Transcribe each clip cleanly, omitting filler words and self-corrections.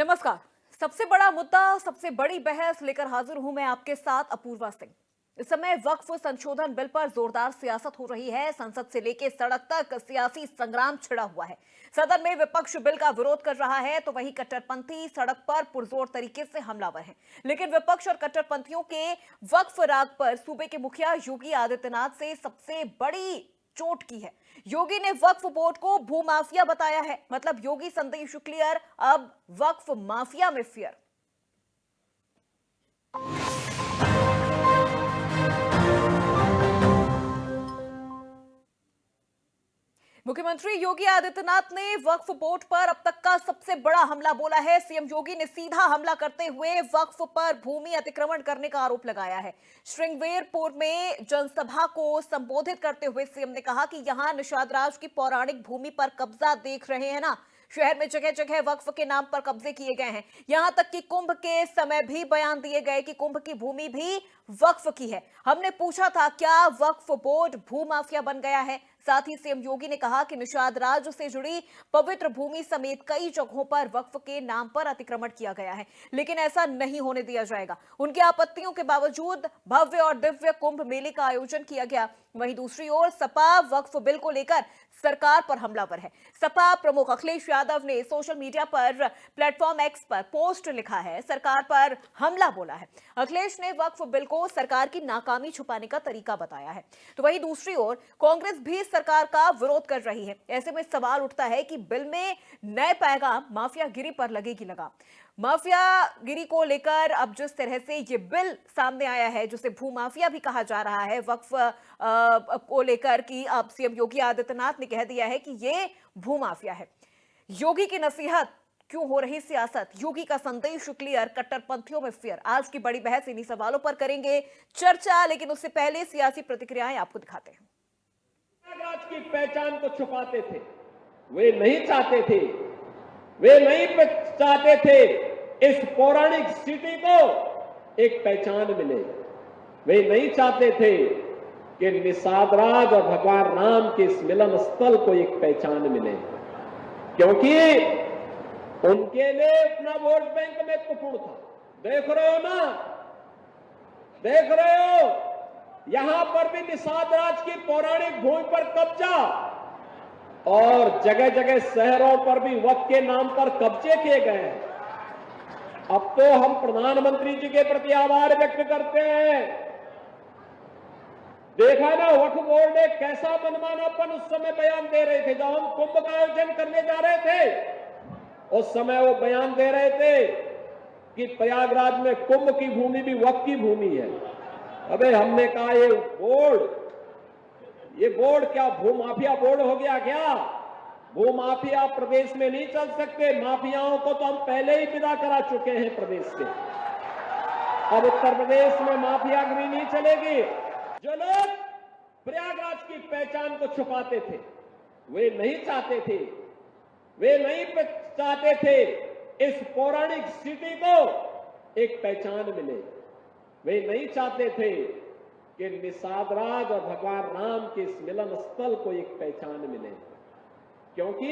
नमस्कार। सबसे बड़ा मुद्दा, सबसे बड़ी बहस लेकर हाजिर हूं मैं आपके साथ अपूर्वा सिंह। इस समय वक्फ संशोधन बिल पर जोरदार सियासत हो रही है। संसद से लेकर सड़क तक सियासी संग्राम छिड़ा हुआ है। सदन में विपक्ष बिल का विरोध कर रहा है तो वहीं कट्टरपंथी सड़क पर पुरजोर तरीके से हमलावर हैं। लेकिन विपक्ष और कट्टरपंथियों के वक्फ राग पर सूबे के मुखिया योगी आदित्यनाथ से सबसे बड़ी चोट की है। योगी ने वक्फ बोर्ड को भूमाफिया बताया है। मतलब योगी संदेश क्लियर, अब वक्फ माफिया में फियर। मुख्यमंत्री योगी आदित्यनाथ ने वक्फ बोर्ड पर अब तक का सबसे बड़ा हमला बोला है। सीएम योगी ने सीधा हमला करते हुए वक्फ पर भूमि अतिक्रमण करने का आरोप लगाया है। श्रृंगवेरपुर में जनसभा को संबोधित करते हुए सीएम ने कहा कि यहां निषाद राज की पौराणिक भूमि पर कब्जा देख रहे हैं ना, शहर में जगह जगह वक्फ के नाम पर कब्जे किए गए हैं। यहां तक कि कुंभ के समय भी बयान दिए गए कि कुंभ की भूमि भी वक्फ की है। हमने पूछा था क्या वक्फ बोर्ड भूमाफिया बन गया है। साथ ही सीएम योगी ने कहा कि निषाद राज से जुड़ी पवित्र भूमि समेत कई जगहों पर वक्फ के नाम पर अतिक्रमण किया गया है, लेकिन ऐसा नहीं होने दिया जाएगा। उनकी आपत्तियों के बावजूद भव्य और दिव्य कुंभ मेले का आयोजन किया गया। वहीं दूसरी ओर सपा वक्फ बिल को लेकर सरकार पर हमलावर है। सपा प्रमुख अखिलेश यादव ने सोशल मीडिया पर प्लेटफॉर्म एक्स पर पोस्ट लिखा है, सरकार पर हमला बोला है। अखिलेश ने वक्फ बिल को सरकार की नाकामी छुपाने का तरीका बताया है। तो वहीं दूसरी ओर कांग्रेस भी सरकार का विरोध कर रही है। ऐसे में सवाल उठता है कि बिल में नए पैगाम माफियागिरी पर लगेगी लगाम। माफियागिरी को लेकर अब जिस तरह से ये बिल सामने आया है, जिसे भूमाफिया भी कहा जा रहा है, वक्फ को लेकर कि अब सीएम योगी आदित्यनाथ ने कह दिया है कि ये भूमाफिया है। योगी की नसीहत, क्यों हो रही सियासत, योगी का संदेश क्लियर, कट्टरपंथियों में फियर। आज की बड़ी बहस इन्हीं सवालों पर करेंगे चर्चा, लेकिन उससे पहले सियासी प्रतिक्रियाएं आपको दिखाते हैं। प्रयागराज की पहचान को छुपाते थे, वे नहीं चाहते थे, वे नहीं चाहते थे इस पौराणिक सिटी को एक पहचान मिले। वे नहीं चाहते थे कि निषाद राज और भगवान राम के इस मिलन स्थल को एक पहचान मिले, क्योंकि उनके लिए अपना वोट बैंक में कुपूर्ण था। देख रहे हो ना, देख रहे हो, यहां पर भी निषाद राज की पौराणिक भूमि पर कब्जा और जगह जगह शहरों पर भी वक्फ के नाम पर कब्जे किए गए हैं। अब तो हम प्रधानमंत्री जी के प्रति आभार व्यक्त करते हैं। देखा ना, वक्फ बोर्ड ने कैसा मनमानापन उस समय बयान दे रहे थे। जब हम कुंभ का आयोजन करने जा रहे थे उस समय वो बयान दे रहे थे कि प्रयागराज में कुंभ की भूमि भी वक्फ की भूमि है। अबे हमने कहा ये बोर्ड क्या भूमाफिया बोर्ड हो गया क्या? भूमाफिया प्रदेश में नहीं चल सकते। माफियाओं को तो हम पहले ही विदा करा चुके हैं प्रदेश से। अब उत्तर प्रदेश में माफियागिरी नहीं चलेगी। जो लोग प्रयागराज की पहचान को छुपाते थे, वे नहीं चाहते थे, वे नहीं चाहते थे इस पौराणिक सिटी को एक पहचान मिले। वे नहीं चाहते थे कि निषाद राज और भगवान राम के इस मिलन स्थल को एक पहचान मिले, क्योंकि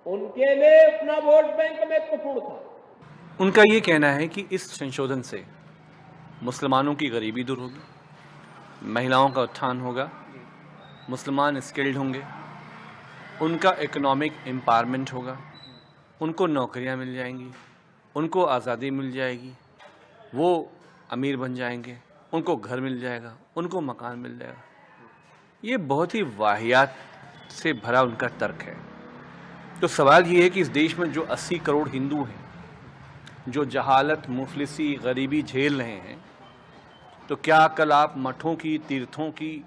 उनके लिए अपना वोट बैंक में कुपूर्ण था। उनका ये कहना है कि इस संशोधन से मुसलमानों की गरीबी दूर होगी, महिलाओं का उत्थान होगा, मुसलमान स्किल्ड होंगे, उनका इकोनॉमिक एम्पावरमेंट होगा, उनको नौकरियां मिल जाएंगी, उनको आज़ादी मिल जाएगी, वो अमीर बन जाएंगे, उनको घर मिल जाएगा, उनको मकान मिल जाएगा। ये बहुत ही वाहियात से भरा उनका तर्क है। तो सवाल ये है कि इस देश में जो 80 करोड़ हिंदू हैं, जो जहालत, मुफलिसी, गरीबी झेल रहे हैं, तो क्या कल आप मठों की, तीर्थों की,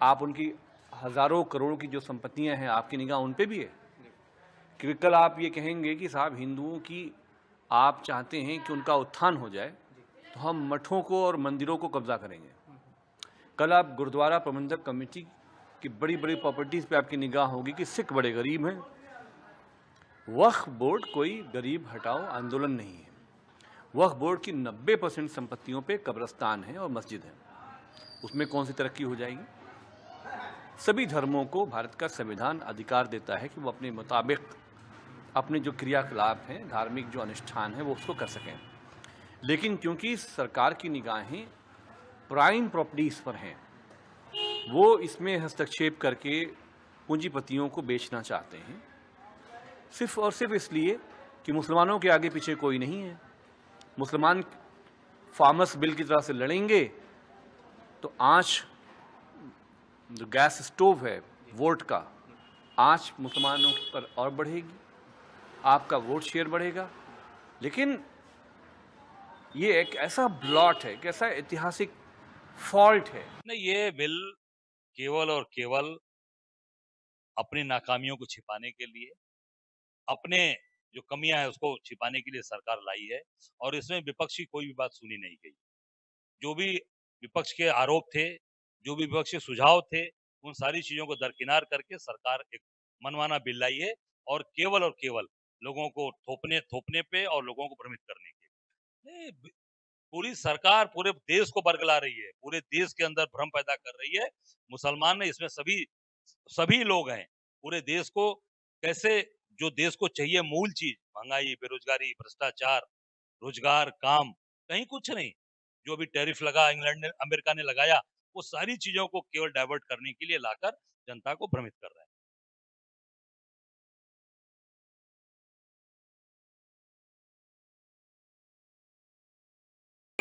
आप उनकी हज़ारों करोड़ की जो संपत्तियां हैं, आपकी निगाह उन पे भी है? क्योंकि कल आप ये कहेंगे कि साहब हिंदुओं की आप चाहते हैं कि उनका उत्थान हो जाए, तो हम मठों को और मंदिरों को कब्जा करेंगे। कल आप गुरुद्वारा प्रबंधक कमेटी की बड़ी बड़ी प्रॉपर्टीज़ पे आपकी निगाह होगी कि सिख बड़े गरीब हैं। वक्फ बोर्ड कोई गरीब हटाओ आंदोलन नहीं है। वक्फ बोर्ड की 90% संपत्तियों पे कब्रिस्तान है और मस्जिद है। उसमें कौन सी तरक्की हो जाएगी? सभी धर्मों को भारत का संविधान अधिकार देता है कि वो अपने मुताबिक अपने जो क्रियाकलाप हैं, धार्मिक जो अनुष्ठान है वो उसको कर सकें। लेकिन क्योंकि सरकार की निगाहें प्राइम प्रॉपर्टीज़ पर हैं, वो इसमें हस्तक्षेप करके पूंजीपतियों को बेचना चाहते हैं, सिर्फ और सिर्फ इसलिए कि मुसलमानों के आगे पीछे कोई नहीं है। मुसलमान फार्मर्स बिल की तरह से लड़ेंगे तो आँच, जो गैस स्टोव है वोट का, आँच मुसलमानों पर और बढ़ेगी, आपका वोट शेयर बढ़ेगा। लेकिन ये एक ऐसा ब्लॉट है, एक ऐसा ऐतिहासिक फॉल्ट है। नहीं, ये बिल केवल और केवल अपनी नाकामियों को छिपाने के लिए, अपने जो कमियां हैं उसको छिपाने के लिए सरकार लाई है और इसमें विपक्ष की कोई भी बात सुनी नहीं गई। जो भी विपक्ष के आरोप थे, जो भी विपक्ष के सुझाव थे, उन सारी चीजों को दरकिनार करके सरकार एक मनमाना बिल लाई है और केवल लोगों को थोपने थोपने पे और लोगों को भ्रमित करने के। नहीं, पूरी सरकार पूरे देश को बरगला रही है, पूरे देश के अंदर भ्रम पैदा कर रही है। मुसलमान ने इसमें सभी सभी लोग हैं। पूरे देश को कैसे, जो देश को चाहिए मूल चीज, महंगाई, बेरोजगारी, भ्रष्टाचार, रोजगार, काम, कहीं कुछ नहीं। जो भी टैरिफ लगा, इंग्लैंड ने, अमेरिका ने लगाया, वो सारी चीजों को केवल डाइवर्ट करने के लिए लाकर जनता को भ्रमित कर रहा है।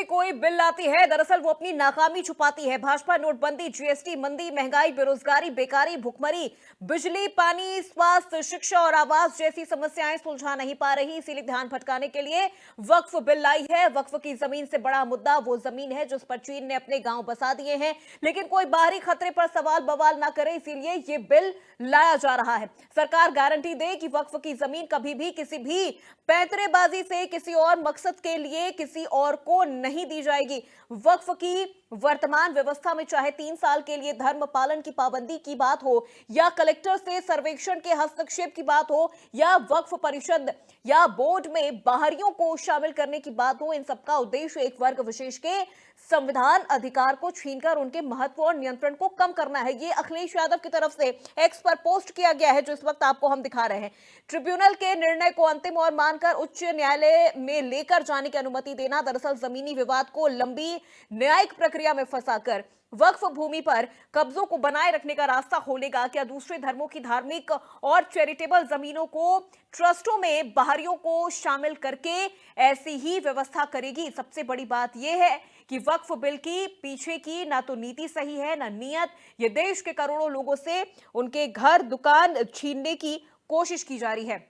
कोई बिल लाती है, दरअसल वो अपनी नाकामी छुपाती है। भाजपा नोटबंदी, जीएसटी, मंदी, महंगाई, बेरोजगारी, बेकारी, भुखमरी, बिजली, पानी, स्वास्थ्य, शिक्षा और आवास जैसी समस्याएं सुलझा नहीं पा रही। इसीलिए ध्यान भटकाने के लिए वक्फ बिल लाई है। वक्फ की जमीन से बड़ा मुद्दा वो जमीन है जिस पर चीन ने अपने गांव बसा दिए हैं, लेकिन कोई बाहरी खतरे पर सवाल बवाल ना करे, इसीलिए ये बिल लाया जा रहा है। सरकार गारंटी दे कि वक्फ की जमीन कभी भी किसी भी पैंतरेबाजी से किसी और मकसद के लिए किसी और को नहीं दी जाएगी। वक्फ की वर्तमान व्यवस्था में चाहे 3 साल के लिए धर्म पालन की पाबंदी की बात हो, या कलेक्टर से सर्वेक्षण के हस्तक्षेप की बात हो, या वक्फ परिषद या बोर्ड में बाहरियों को शामिल करने की बात हो, इन सबका उद्देश्य एक वर्ग विशेष के संविधान अधिकार को छीनकर उनके महत्व और नियंत्रण को कम करना है। ये अखिलेश यादव की तरफ से एक्स पर पोस्ट किया गया है, जो इस वक्त आपको हम दिखा रहे हैं। ट्रिब्यूनल के निर्णय को अंतिम और मानकर उच्च न्यायालय में लेकर जाने की अनुमति देना, दरअसल जमीनी विवाद को लंबी न्यायिक प्रक्रिया में फंसाकर वक्फ भूमि पर कब्जों को बनाए रखने का रास्ता खोलेगा। क्या दूसरे धर्मों की धार्मिक और चैरिटेबल जमीनों को ट्रस्टों में बाहरियों को शामिल करके ऐसी ही व्यवस्था करेगी? सबसे बड़ी बात यह है कि वक्फ बिल की पीछे की ना तो नीति सही है, ना नियत। ये देश के करोड़ों लोगों से उनके घर दुकान छीनने की कोशिश की जा रही है।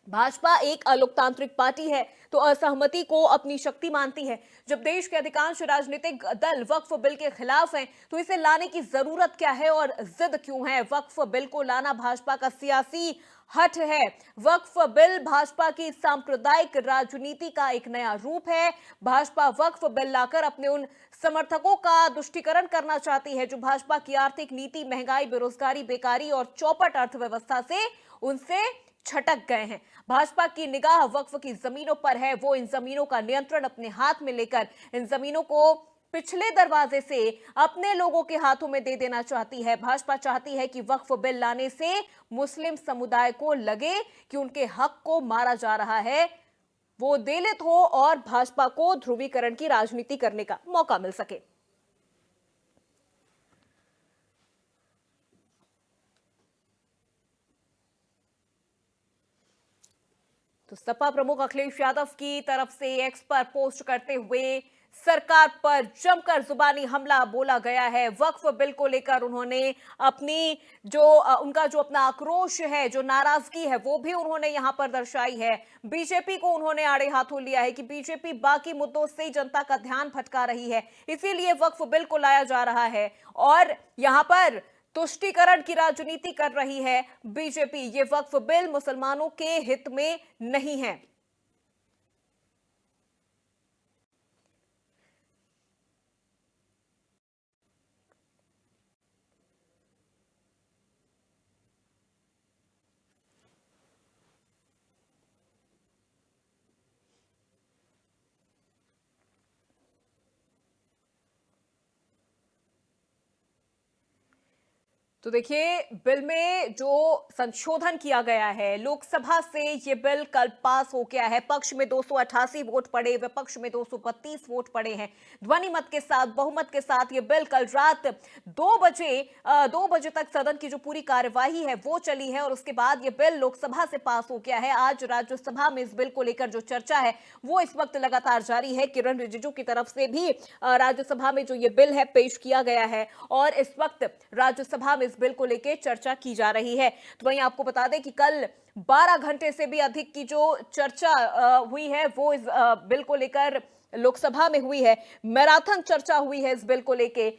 भाजपा एक अलोकतांत्रिक पार्टी है तो असहमति को अपनी शक्ति मानती है। जब देश के अधिकांश राजनीतिक दल वक्फ बिल के खिलाफ हैं, तो इसे लाने की जरूरत क्या है और जिद क्यों है? वक्फ बिल को लाना भाजपा का सियासी हट है। वक्फ बिल भाजपा की सांप्रदायिक राजनीति का एक नया रूप है। भाजपा वक्फ बिल लाकर अपने उन समर्थकों का तुष्टीकरण करना चाहती है जो भाजपा की आर्थिक नीति, महंगाई, बेरोजगारी, बेकारी और चौपट अर्थव्यवस्था से उनसे छटक गए हैं। भाजपा की निगाह वक्फ की जमीनों पर है। वो इन जमीनों का नियंत्रण अपने हाथ में लेकर इन जमीनों को पिछले दरवाजे से अपने लोगों के हाथों में दे देना चाहती है। भाजपा चाहती है कि वक्फ बिल लाने से मुस्लिम समुदाय को लगे कि उनके हक को मारा जा रहा है, वो दलित हो और भाजपा को ध्रुवीकरण की राजनीति करने का मौका मिल सके। तो सपा प्रमुख अखिलेश यादव की तरफ से एक्स पर पोस्ट करते हुए सरकार पर जमकर जुबानी हमला बोला गया है। वक्फ बिल को लेकर उन्होंने अपनी उनका जो अपना आक्रोश है, जो नाराजगी है, वो भी उन्होंने यहां पर दर्शाई है। बीजेपी को उन्होंने आड़े हाथों लिया है कि बीजेपी बाकी मुद्दों से जनता का ध्यान भटका रही है, इसीलिए वक्फ बिल को लाया जा रहा है और यहां पर तुष्टीकरण की राजनीति कर रही है बीजेपी। ये वक्फ बिल मुसलमानों के हित में नहीं है। तो देखिए, बिल में जो संशोधन किया गया है, लोकसभा से ये बिल कल पास हो गया है। पक्ष में 288 वोट पड़े, विपक्ष में 232 वोट पड़े हैं। ध्वनि मत के साथ, बहुमत के साथ ये बिल कल रात 2 बजे तक सदन की जो पूरी कार्यवाही है वो चली है और उसके बाद ये बिल लोकसभा से पास हो गया है। आज राज्यसभा में इस बिल को लेकर जो चर्चा है वो इस वक्त लगातार जारी है। किरण रिजिजू की तरफ से भी राज्यसभा में जो ये बिल है पेश किया गया है और इस वक्त राज्यसभा में बिल को लेकर चर्चा की जा रही है। तो वहीं आपको बता दें कि कल 12 घंटे से भी अधिक की जो चर्चा हुई है वो इस बिल को लेकर लोकसभा में हुई है। मैराथन चर्चा हुई है इस बिल को लेकर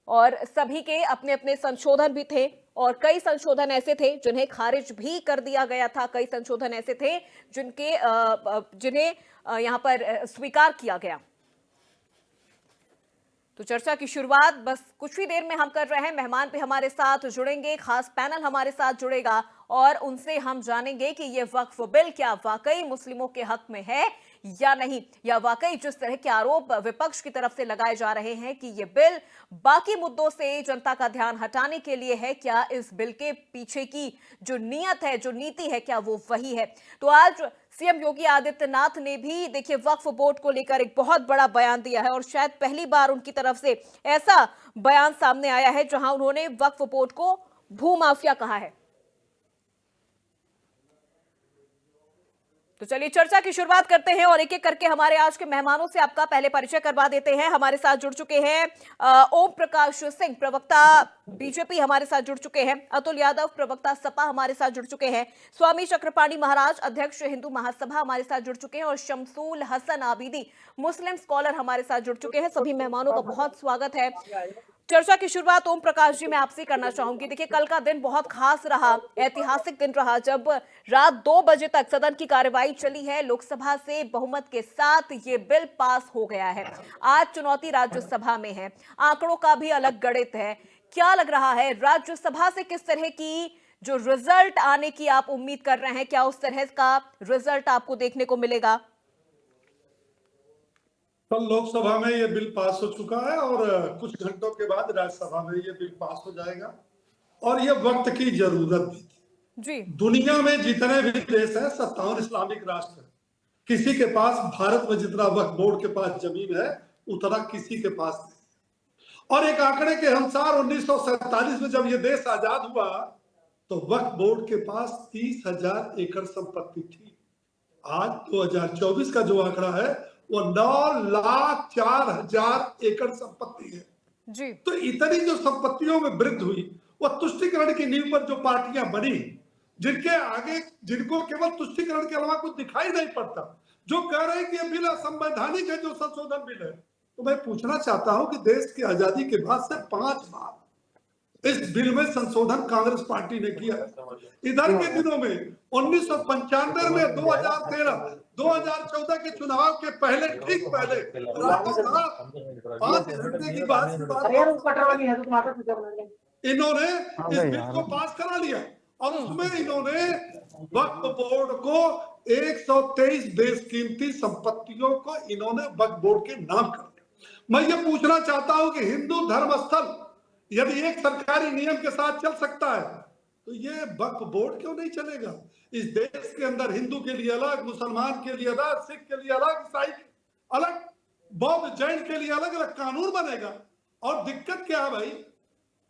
और सभी के अपने अपने संशोधन भी थे और कई संशोधन ऐसे थे जिन्हें खारिज भी कर दिया गया था। कई संशोधन ऐसे थे जिन्हें यहां पर स्वीकार किया गया। तो चर्चा की शुरुआत बस कुछ ही देर में हम कर रहे हैं। मेहमान भी हमारे साथ जुड़ेंगे, खास पैनल हमारे साथ जुड़ेगा और उनसे हम जानेंगे कि ये वक्फ बिल क्या वाकई मुस्लिमों के हक में है या नहीं, या वाकई जिस तरह के आरोप विपक्ष की तरफ से लगाए जा रहे हैं कि ये बिल बाकी मुद्दों से जनता का ध्यान हटाने के लिए है, क्या इस बिल के पीछे की जो नीयत है, जो नीति है, क्या वो वही है। तो आज सीएम योगी आदित्यनाथ ने भी देखिए वक्फ बोर्ड को लेकर एक बहुत बड़ा बयान दिया है और शायद पहली बार उनकी तरफ से ऐसा बयान सामने आया है जहां उन्होंने वक्फ बोर्ड को भूमाफिया कहा है। तो चलिए चर्चा की शुरुआत करते हैं और एक एक करके हमारे आज के मेहमानों से आपका पहले परिचय करवा देते हैं। हमारे साथ जुड़ चुके हैं ओम प्रकाश सिंह, प्रवक्ता बीजेपी हमारे साथ जुड़ चुके हैं। अतुल यादव, प्रवक्ता सपा हमारे साथ जुड़ चुके हैं। स्वामी चक्रपाणी महाराज, अध्यक्ष हिंदू महासभा हमारे साथ जुड़ चुके हैं और शमसूल हसन आबिदी, मुस्लिम स्कॉलर हमारे साथ जुड़ चुके हैं। सभी मेहमानों का बहुत स्वागत है। चर्चा की शुरुआत ओम प्रकाश जी मैं आपसे करना चाहूंगी। देखिए कल का दिन बहुत खास रहा, ऐतिहासिक दिन रहा जब रात 2 बजे तक सदन की कार्यवाही चली है। लोकसभा से बहुमत के साथ ये बिल पास हो गया है। आज चुनौती राज्यसभा में है, आंकड़ों का भी अलग गणित है। क्या लग रहा है राज्यसभा से किस तरह की जो रिजल्ट आने की आप उम्मीद कर रहे हैं, क्या उस तरह का रिजल्ट आपको देखने को मिलेगा? कल लोकसभा में ये बिल पास हो चुका है और कुछ घंटों के बाद राज्यसभा में ये बिल पास हो जाएगा और ये वक्त की जरूरत भी थी जी। दुनिया में जितने भी देश हैं 57 इस्लामिक राष्ट्र हैं, किसी के पास भारत में जितना वक्फ बोर्ड के पास जमीन है उतना किसी के पास नहीं। और एक आंकड़े के अनुसार 1947 में जब ये देश आजाद हुआ तो वक्फ बोर्ड के पास 30,000 एकड़ संपत्ति थी। आज 2024 का जो आंकड़ा है वो 9,04,000 एकड़ संपत्ति है जी। तो इतनी जो संपत्तियों में वृद्धि हुई वो तुष्टिकरण की नींव पर जो पार्टियां बनी, जिनके आगे जिनको केवल तुष्टिकरण के अलावा कुछ दिखाई नहीं पड़ता, जो कह रहे हैं कि ये बिल असंवैधानिक है जो संशोधन बिल है, तो मैं पूछना चाहता हूं कि देश की आजादी के बाद से 5 बार इस बिल में संशोधन कांग्रेस पार्टी ने किया। इधर के दिनों में 1995 में 2013 2014 के चुनाव के पहले ठीक पहले 5 घंटे की बात इन्होंने इस बिल को पास करा लिया और उसमें इन्होंने वक्फ बोर्ड को 123 बेशकीमती संपत्तियों को इन्होंने वक्फ बोर्ड के नाम कर दिया। मैं ये पूछना चाहता हूं कि हिंदू धर्म स्थल यदि एक सरकारी नियम के साथ चल सकता है तो ये वक्फ बोर्ड क्यों नहीं चलेगा? इस देश के अंदर हिंदू के लिए अलग, मुसलमान के लिए अलग, सिख के लिए अलग, ईसाई अलग, बौद्ध जैन के लिए अलग अलग कानून बनेगा। और दिक्कत क्या है भाई,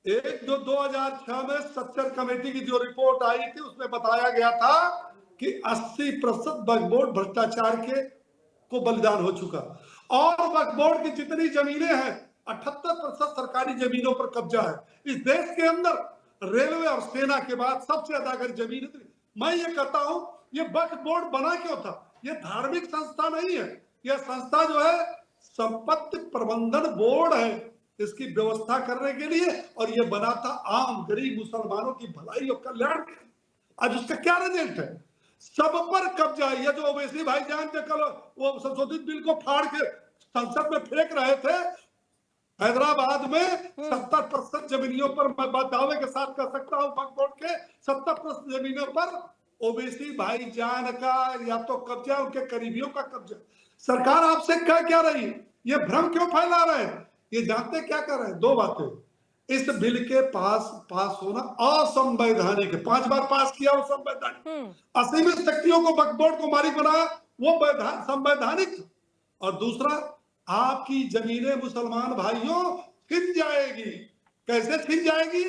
एक जो 2006 में सच्चर कमेटी की जो रिपोर्ट आई थी उसमें बताया गया था कि 80% वक्फ बोर्ड भ्रष्टाचार के को बलिदान हो चुका और वक्फ बोर्ड की जितनी जमीनें हैं 78% सरकारी जमीनों पर कब्जा है। इस देश के अंदर रेलवे और सेना के बाद सबसे ज्यादा अगर जमीन, मैं ये कहता हूं ये वक्फ बोर्ड बना क्यों था? ये धार्मिक संस्था नहीं है, यह संस्था जो है संपत्ति प्रबंधन बोर्ड है इसकी व्यवस्था करने के लिए, और ये बना था आम गरीब मुसलमानों की भलाई और कल्याण के। आज उसका क्या रिजल्ट है? सब पर कब्जा। ये जो ओवैसी भाईजान ने कल वो संशोधित बिल को फाड़ के संसद में फेंक रहे थे, हैदराबाद में 70% जमीनियों पर मैं दावे के साथ कह सकता हूं वक्फ बोर्ड के 70% जमीनों पर ओबीसी भाईजान का या तो कब्जा, उनके करीबियों का कब्जा। सरकार आपसे कह क्या रही है? ये भ्रम क्यों फैला रहे हैं? ये जानते क्या कर रहे हैं? 2 बातें। इस बिल के पास होना असंवैधानिक है। 5 बार पास किया वो संवैधानिक, असीमित शक्तियों को वक्फ बोर्ड को मालिक बनाया वो संवैधानिक। और दूसरा, आपकी जमीनें मुसलमान भाइयों छिन जाएगी। कैसे छिन जाएगी?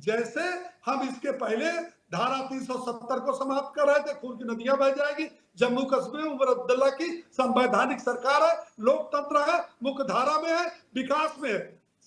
जैसे हम इसके पहले धारा 370 को समाप्त कर रहे थे, खून की नदियां बह जाएगी। जम्मू कश्मीर में उमर अब्दुल्ला की संवैधानिक सरकार है, लोकतंत्र है, मुख्य धारा में है, विकास में है।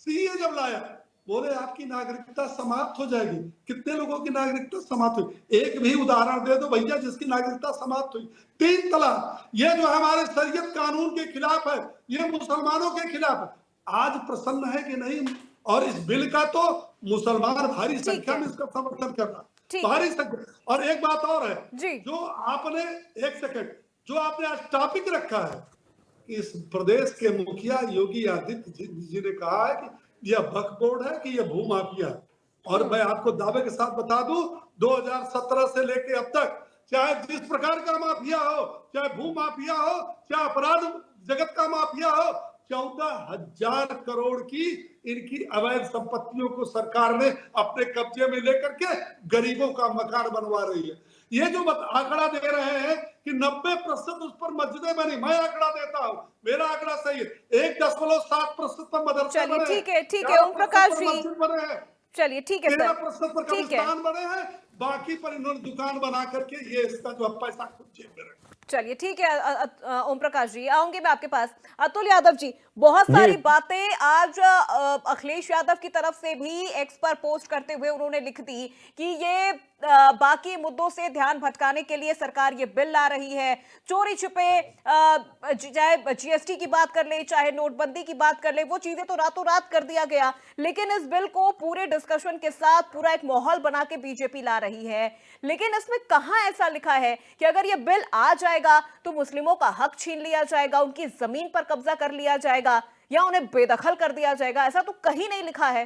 सीए जब लाया बोले आपकी नागरिकता समाप्त हो जाएगी। कितने लोगों की नागरिकता समाप्त हुई? एक भी उदाहरण दे दो भैया जिसकी नागरिकता समाप्त हुई। 3 तलाक, ये जो हमारे शरीयत कानून के खिलाफ है, ये मुसलमानों के खिलाफ है। आज प्रसन्न है कि नहीं? और इस बिल का तो मुसलमान भारी संख्या में इसका समर्थन कर रहा है, भारी संख्या। और एक बात और है जो आपने, एक सेकंड, जो आपने आज टॉपिक रखा है, इस प्रदेश के मुखिया योगी आदित्य जी ने कहा है कि यह वक्फ बोर्ड है कि यह भूमाफिया है। और मैं आपको दावे के साथ बता दूं, 2017 से लेके अब तक चाहे जिस प्रकार का माफिया हो, चाहे भूमाफिया हो, चाहे अपराध जगत का माफिया हो, 14,000 करोड़ की इनकी अवैध संपत्तियों को सरकार ने अपने कब्जे में लेकर के गरीबों का मकान बनवा रही है। ये जो आंकड़ा दे रहे हैं कि 90% उस पर मस्जिदें बनी, मैं आंकड़ा देता हूं, मेरा आंकड़ा सही है। 1.7% पर मदरसे बने। ठीक है ओम प्रकाश जी, बने हैं। चलिए ठीक है सर, 13% पर कब्रिस्तान बने हैं, बाकी पर इन्होंने दुकान बना करके ये इसका जो पैसा खुद जेब में रखा। चलिए ठीक है ओम प्रकाश जी, आऊंगी मैं आपके पास। अतुल यादव जी, बहुत सारी बातें आज अखिलेश यादव की तरफ से भी एक्स पर पोस्ट करते हुए उन्होंने लिख दी कि ये बाकी मुद्दों से ध्यान भटकाने के लिए सरकार ये बिल ला रही है। चोरी छिपे, चाहे जीएसटी की बात कर ले, चाहे नोटबंदी की बात कर ले, वो चीजें तो रातों रात कर दिया गया, लेकिन इस बिल को पूरे डिस्कशन के साथ पूरा एक माहौल बना के बीजेपी ला रही है। लेकिन इसमें कहां ऐसा लिखा है कि अगर ये बिल आ जाएगा तो मुस्लिमों का हक छीन लिया जाएगा, उनकी जमीन पर कब्जा कर लिया जाएगा या उन्हें बेदखल कर दिया जाएगा? ऐसा तो कहीं नहीं लिखा है।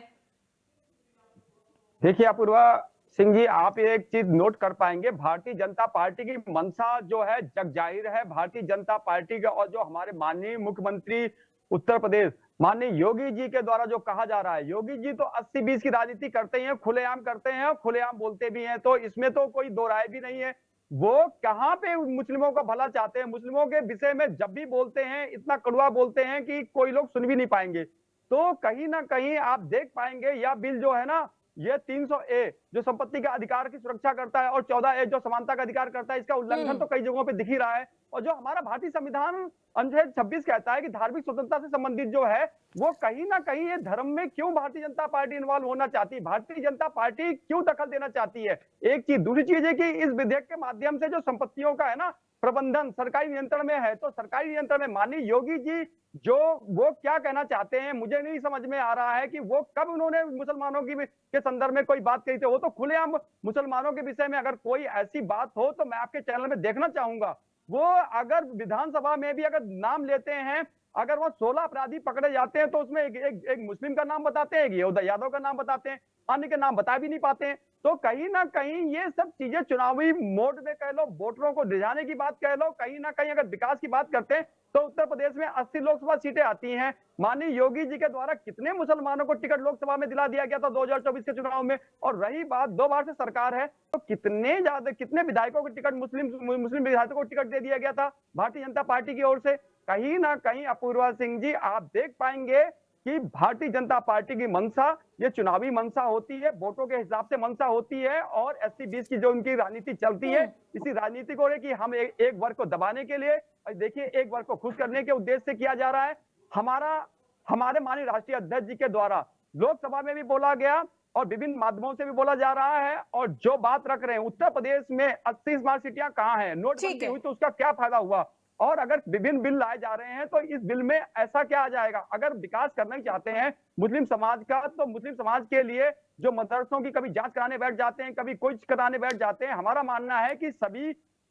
देखिए अपूर्वा सिंह जी, आप एक चीज नोट कर पाएंगे, भारतीय जनता पार्टी की मंशा जो है जग जाहिर है। भारतीय जनता पार्टी का और जो हमारे माननीय मुख्यमंत्री उत्तर प्रदेश माननीय योगी जी के द्वारा जो कहा जा रहा है, योगी जी तो 80-20 की राजनीति करते हैं, खुलेआम करते हैं और खुलेआम बोलते भी हैं, तो इसमें तो कोई दो राय भी नहीं है। वो कहां पे मुस्लिमों का भला चाहते हैं? मुस्लिमों के विषय में जब भी बोलते हैं इतना कड़वा बोलते हैं कि कोई लोग सुन भी नहीं पाएंगे। तो कहीं ना कहीं आप देख पाएंगे यह बिल जो है ना, ये 300A जो संपत्ति का अधिकार की सुरक्षा करता है और 14A जो समानता का अधिकार करता है, इसका उल्लंघन तो कई जगहों पे दिख ही रहा है। और जो हमारा भारतीय संविधान अनुच्छेद 26 कहता है कि धार्मिक स्वतंत्रता से संबंधित जो है वो कहीं ना कहीं ये धर्म में क्यों भारतीय जनता पार्टी इन्वॉल्व होना चाहती है, भारतीय जनता पार्टी क्यों दखल देना चाहती है? एक चीज। दूसरी चीज है कि इस विधेयक के माध्यम से जो संपत्तियों का है ना प्रबंधन सरकारी नियंत्रण में है, तो सरकारी नियंत्रण में माननीय योगी जी जो वो क्या कहना चाहते हैं मुझे नहीं समझ में आ रहा है कि वो कब उन्होंने मुसलमानों की के संदर्भ में कोई बात कही थी। वो तो खुलेआम मुसलमानों के विषय में अगर कोई ऐसी बात हो तो मैं आपके चैनल में देखना चाहूंगा। वो अगर विधानसभा में भी अगर नाम लेते हैं, अगर वो 16 अपराधी पकड़े जाते हैं तो उसमें एक मुस्लिम का नाम बताते हैं, एक यादव का नाम बताते हैं, अन्य के नाम बता भी नहीं पाते हैं। तो कहीं ना कहीं ये सब चीजें चुनावी मोड में कह लो, वोटरों को रिझाने की बात कह लो, कहीं ना कहीं अगर विकास की बात करते हैं तो उत्तर प्रदेश में 80 लोकसभा सीटें आती हैं। माननीय योगी जी के द्वारा कितने मुसलमानों को टिकट लोकसभा में दिला दिया गया था 2024 के चुनाव में? और रही बात 2 बार से सरकार है तो कितने विधायकों को टिकट मुस्लिम विधायकों को टिकट दे दिया गया था भारतीय जनता पार्टी की ओर से? कहीं ना कहीं अपूर्वा सिंह जी आप देख पाएंगे कि भारतीय जनता पार्टी की मंशा ये चुनावी मंशा होती है, वोटों के हिसाब से मंशा होती है। और 80-20 की जो उनकी राजनीति चलती है, इसी राजनीति को कि हम एक वर्ग को दबाने के लिए, देखिए एक वर्ग को खुश करने के उद्देश्य से किया जा रहा है। हमारे माननीय राष्ट्रीय अध्यक्ष जी के द्वारा लोकसभा में भी बोला गया और विभिन्न माध्यमों से भी बोला जा रहा है। और जो बात रख रहे हैं उत्तर प्रदेश में 80 स्मार्ट सिटियां कहाँ हैं, नोटबंदी हुई तो उसका क्या फायदा हुआ? और अगर विभिन्न बिल लाए जा रहे हैं तो इस बिल में ऐसा क्या आ जाएगा? अगर विकास करना ही चाहते हैं मुस्लिम समाज का, तो मुस्लिम समाज के लिए जो मदरसों की कभी जांच कराने बैठ जाते हैं, कभी कुछ कराने बैठ जाते हैं, हमारा मानना है कि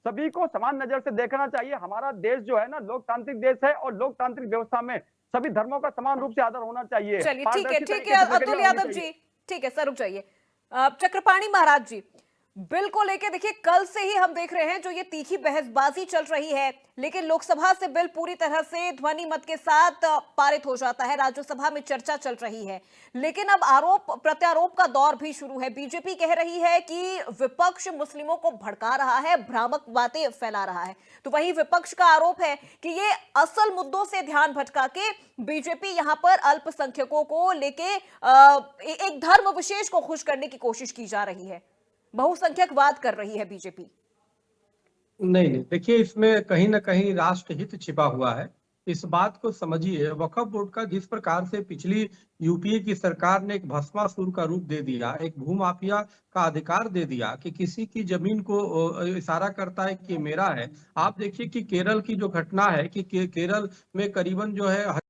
सभी को समान नजर से देखना चाहिए। हमारा देश जो है ना लोकतांत्रिक देश है और लोकतांत्रिक व्यवस्था में सभी धर्मों का समान रूप से आदर होना चाहिए। चलिए ठीक है अतुल यादव जी, ठीक है सर रुक जाइए। चक्रपाणी महाराज जी, बिल को लेके देखिए कल से ही हम देख रहे हैं जो ये तीखी बहसबाजी चल रही है, लेकिन लोकसभा से बिल पूरी तरह से ध्वनि मत के साथ पारित हो जाता है। राज्यसभा में चर्चा चल रही है, लेकिन अब आरोप प्रत्यारोप का दौर भी शुरू है। बीजेपी कह रही है कि विपक्ष मुस्लिमों को भड़का रहा है, भ्रामक बातें फैला रहा है, तो वहीं विपक्ष का आरोप है कि ये असल मुद्दों से ध्यान भटका के बीजेपी यहां पर अल्पसंख्यकों को लेके एक धर्म विशेष को खुश करने की कोशिश की जा रही है, बहुसंख्यकवाद कर रही है बीजेपी। नहीं नहीं, देखिए इसमें कहीं ना कहीं राष्ट्रहित छिपा हुआ है। इस बात को समझिए, वक्फ बोर्ड का जिस प्रकार से पिछली यूपीए की सरकार ने एक भस्मासुर का रूप दे दिया, एक भूमाफिया का अधिकार दे दिया कि किसी की जमीन को इशारा करता है कि मेरा है। आप देखिए कि केरल की जो घटना है कि केरल में करीबन जो है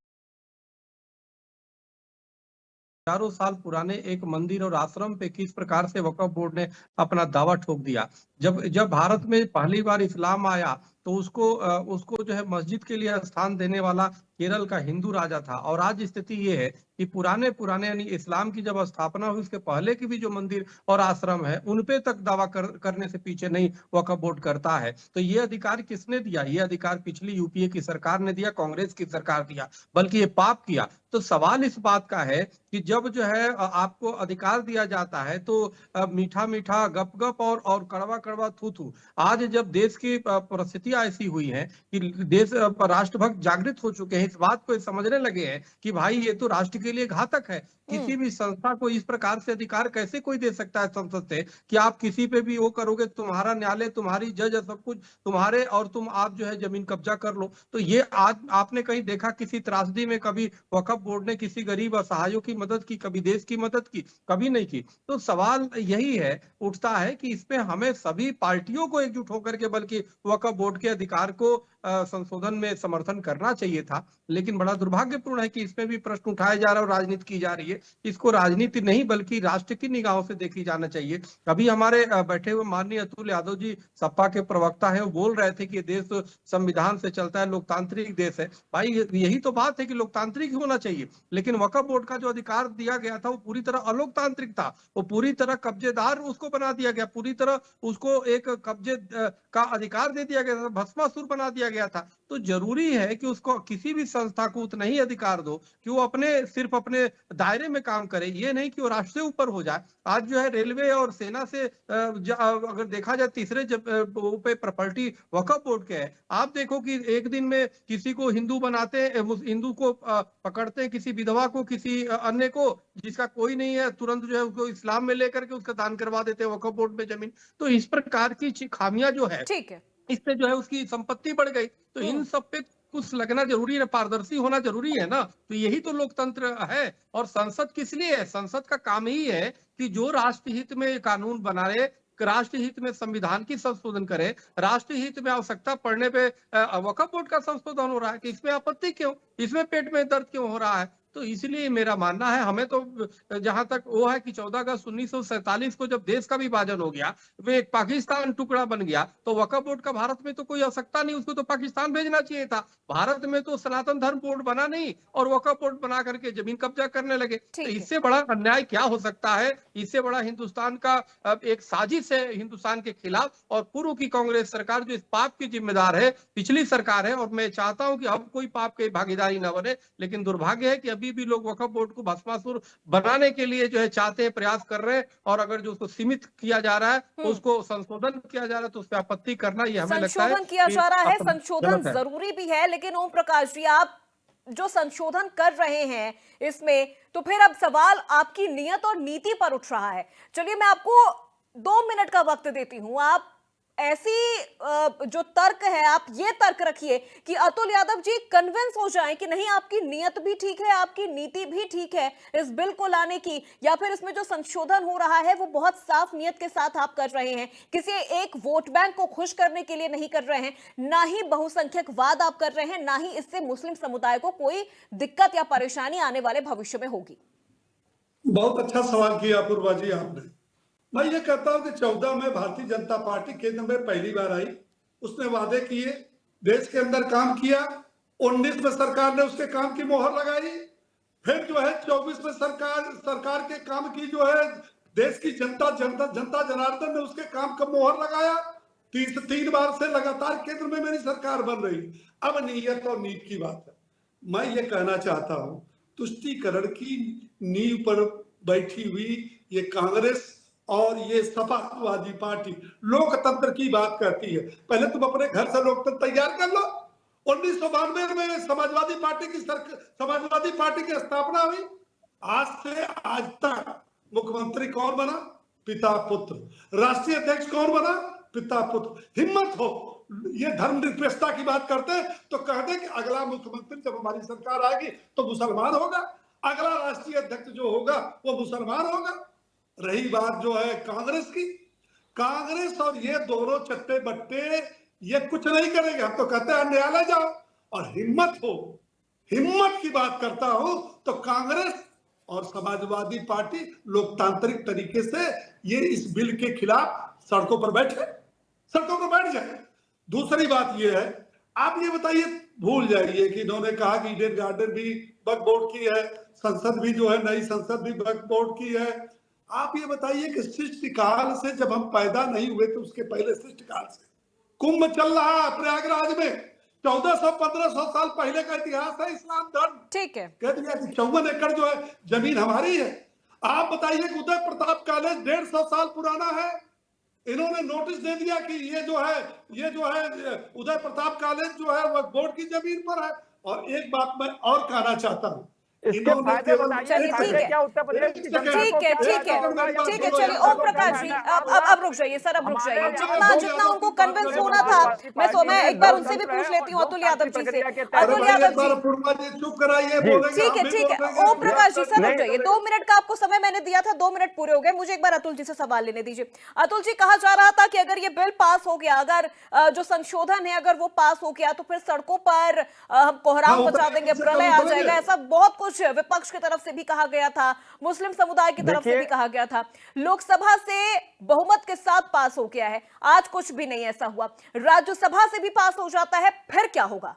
हजारों साल पुराने एक मंदिर और आश्रम पे किस प्रकार से वक्फ बोर्ड ने अपना दावा ठोक दिया। जब जब भारत में पहली बार इस्लाम आया तो उसको जो है मस्जिद के लिए स्थान देने वाला केरल का हिंदू राजा था। और आज स्थिति ये है कि पुराने यानी इस्लाम की जब स्थापना हुई उसके पहले की भी जो मंदिर और आश्रम है उन पे तक दावा करने से पीछे नहीं वक्फ बोर्ड करता है। तो ये अधिकार किसने दिया? ये अधिकार पिछली यूपीए की सरकार ने दिया, कांग्रेस की सरकार दिया, बल्कि ये पाप किया। तो सवाल इस बात का है कि जब जो है आपको अधिकार दिया जाता है तो मीठा मीठा गप गप और कड़वा कड़वा थू थू। आज जब देश की परिस्थितियां ऐसी हुई हैं कि देश राष्ट्रभक्त जागृत हो चुके हैं, इस बात को समझने लगे हैं कि भाई ये तो राष्ट्र के लिए घातक है। किसी भी संस्था को इस प्रकार से अधिकार कैसे कोई दे सकता है संसद से कि आप किसी पे भी वो करोगे, तुम्हारा न्यायालय, तुम्हारी जज, सब कुछ तुम्हारे, और तुम आप जो है जमीन कब्जा कर लो। तो ये आज आपने कहीं देखा किसी त्रासदी में कभी वक्फ बोर्ड ने किसी गरीब असहायों की मदद की, कभी देश की मदद की? कभी नहीं की। तो सवाल यही है उठता है कि इसमें हमें सभी पार्टियों को एकजुट होकर के बल्कि वक्फ बोर्ड के अधिकार को संशोधन में समर्थन करना चाहिए था। लेकिन बड़ा दुर्भाग्यपूर्ण है कि इसमें भी प्रश्न उठाया जा रहा है और राजनीति की जा रही है। इसको राजनीति नहीं बल्कि राष्ट्र की निगाहों से देखी जाना चाहिए। अभी हमारे बैठे हुए माननीय अतुल यादव जी सपा के प्रवक्ता है, वो बोल रहे थे कि देश संविधान से चलता है, लोकतांत्रिक देश है। भाई यही तो बात है कि लोकतांत्रिक होना चाहिए, लेकिन वक्फ बोर्ड का जो अधिकार दिया गया था वो पूरी तरह अलोकतांत्रिक था। वो पूरी तरह कब्जेदार उसको बना दिया गया, पूरी तरह उसको एक कब्जे का अधिकार दे दिया गया था, भस्मासुर बना दिया गया था। तो जरूरी है कि उसको किसी भी संस्था को उतना ही अधिकार दो कि वो सिर्फ अपने दायरे में काम करे, ये नहीं कि वो राष्ट्र से ऊपर हो जाए। आज जो है रेलवे और सेना से अगर देखा जाए तीसरे पे प्रॉपर्टी वक्फ बोर्ड के है। आप देखो कि एक दिन में किसी को हिंदू बनाते हैं, हिंदू को पकड़ते हैं, किसी विधवा को, किसी अन्य को जिसका कोई नहीं है, तुरंत जो है उसको इस्लाम में लेकर के उसका दान करवा देते हैं वक्फ बोर्ड में जमीन। तो इस प्रकार की खामियां जो है, ठीक है, इससे जो है उसकी संपत्ति बढ़ गई। तो इन सब पे कुछ लगना जरूरी है, पारदर्शी होना जरूरी है ना। तो यही तो लोकतंत्र है। और संसद किस लिए है? संसद का काम ही है कि जो राष्ट्रहित में कानून बनाए, राष्ट्रहित में संविधान की संशोधन करे, राष्ट्रहित में आवश्यकता पड़ने पे वक्फ बोर्ड का संशोधन हो रहा है कि इसमें आपत्ति क्यों, इसमें पेट में दर्द क्यों हो रहा है? तो इसलिए मेरा मानना है, हमें तो जहां तक वो है कि 14 अगस्त 1947 को जब देश का विभाजन हो गया, वो एक पाकिस्तान टुकड़ा बन गया, तो वक्फ बोर्ड का भारत में तो कोई आवश्यकता नहीं, उसको तो पाकिस्तान भेजना चाहिए था। भारत में तो सनातन धर्म बोर्ड बना नहीं और वक्फ बोर्ड बना करके जमीन कब्जा करने लगे। तो इससे बड़ा अन्याय क्या हो सकता है? इससे बड़ा हिंदुस्तान का एक साजिश है हिंदुस्तान के खिलाफ। और पूर्व की कांग्रेस सरकार जो इस पाप की जिम्मेदार है, पिछली सरकार है, और मैं चाहता हूं कि अब कोई पाप की भागीदारी न बने। लेकिन दुर्भाग्य है कि अभी भी लोग वक्फ बोर्ड को भस्मासुर बनाने के लिए जो है चाहते हैं, प्रयास कर रहे हैं। और अगर जो उसको सीमित किया जा रहा है, उसको संशोधन किया जा रहा है, तो उस पर आपत्ति करना ये हमें लगता है संशोधन किया जा रहा है, संशोधन गलत है। जरूरी भी है। लेकिन ओम प्रकाश जी, आप जो संशोधन कर रहे हैं इसमें, तो फिर अब सवाल आपकी नियत और नीति पर उठ रहा है। चलिए मैं आपको 2 मिनट का वक्त देती हूं। आप ऐसी जो तर्क है, आप ये तर्क रखिए कि अतुल यादव जी कन्विंस हो जाएं कि नहीं, आपकी नीयत भी ठीक है, आपकी नीति भी ठीक है इस बिल को लाने की, या फिर इसमें जो संशोधन हो रहा है वो बहुत साफ नीयत के साथ आप कर रहे हैं, किसी एक वोट बैंक को खुश करने के लिए नहीं कर रहे हैं, ना ही बहुसंख्यकवाद आप कर रहे हैं, ना ही इससे मुस्लिम समुदाय को कोई दिक्कत या परेशानी आने वाले भविष्य में होगी। बहुत अच्छा सवाल किया अपूर्वा जी आपने। मैं ये कहता हूं कि 14 में भारतीय जनता पार्टी केंद्र में पहली बार आई, उसने वादे किए, देश के अंदर काम किया। 19 में सरकार ने उसके काम की मोहर लगाई। फिर जो है 24 में सरकार के काम की जो है देश की जनता जनार्दन ने उसके काम का मोहर लगाया। 3 बार से लगातार केंद्र में मेरी सरकार बन रही। अब नीयत और नीति की बात है। मैं ये कहना चाहता हूं, तुष्टीकरण की नींव पर बैठी हुई ये कांग्रेस और ये समाजवादी पार्टी लोकतंत्र की बात करती है। पहले तुम अपने घर से लोकतंत्र तैयार कर लो। 1992 में समाजवादी पार्टी की स्थापना हुई। आज से आज तक मुख्यमंत्री कौन बना? पिता पुत्र। राष्ट्रीय अध्यक्ष कौन बना? पिता पुत्र। हिम्मत हो ये धर्मनिरपेक्षता की बात करते हैं तो कह दे कि अगला मुख्यमंत्री जब हमारी सरकार आएगी तो मुसलमान होगा, अगला राष्ट्रीय अध्यक्ष जो होगा वो मुसलमान होगा। रही बात जो है कांग्रेस की, कांग्रेस और ये दोनों चट्टे बट्टे ये कुछ नहीं करेंगे। हम तो कहते हैं न्यायालय जाओ। और हिम्मत हो, हिम्मत की बात करता हूं तो कांग्रेस और समाजवादी पार्टी लोकतांत्रिक तरीके से ये इस बिल के खिलाफ सड़कों पर बैठ जाए। दूसरी बात ये है, आप ये बताइए, भूल जाइए कि इन्होंने कहा कि ईडन गार्डन भी वक्फ बोर्ड की है, संसद भी जो है नई संसद भी वक्फ बोर्ड की है। आप ये बताइए कि सृष्टिकाल से जब हम पैदा नहीं हुए तो उसके पहले सृष्टिकाल से कुंभ चल रहा है प्रयागराज में। 1400-1500 साल पहले का इतिहास है इस्लाम धर्म। ठीक है, कह दिया कि 54 एकड़ जो है जमीन हमारी है। आप बताइए कि उदय प्रताप कॉलेज 150 साल पुराना है। इन्होंने नोटिस दे दिया कि ये जो है उदय प्रताप कॉलेज जो है वह बोर्ड की जमीन पर है। और एक बात मैं और कहना चाहता हूँ, इसके फायदे बताइए, चलिए, ठीक है। क्या उत्तर प्रदेश की जनता को ठीक है, क्या ठीक है, होगा या ठीक है। उनको चलिए ऐसा ओम प्रकाश जी, अब रुक जाइए सर, अब रुक जाइए। हमारे जितना उनको कन्विंस होना था, मैं एक बार उनसे भी पूछ लेती हूँ अतुल यादव जी से। अतुल यादव जी, चुप कराइए, ठीक है। ओम प्रकाश जी सर रुक जाइए। 2 मिनट का आपको समय मैंने दिया था, 2 मिनट पूरे हो गए। मुझे एक बार अतुल जी से सवाल लेने दीजिए। अतुल जी, कहा जा रहा था कि अगर ये बिल पास हो गया, अगर जो संशोधन है अगर वो पास हो गया तो फिर सड़कों पर हम कोहराम मचा देंगे, प्रलय आ जाएगा, ऐसा बहुत कुछ विपक्ष की तरफ से भी कहा गया था, मुस्लिम समुदाय की तरफ से भी कहा गया था। लोकसभा से बहुमत के साथ पास हो गया है, आज कुछ भी नहीं ऐसा हुआ। राज्यसभा से भी पास हो जाता है, फिर क्या होगा?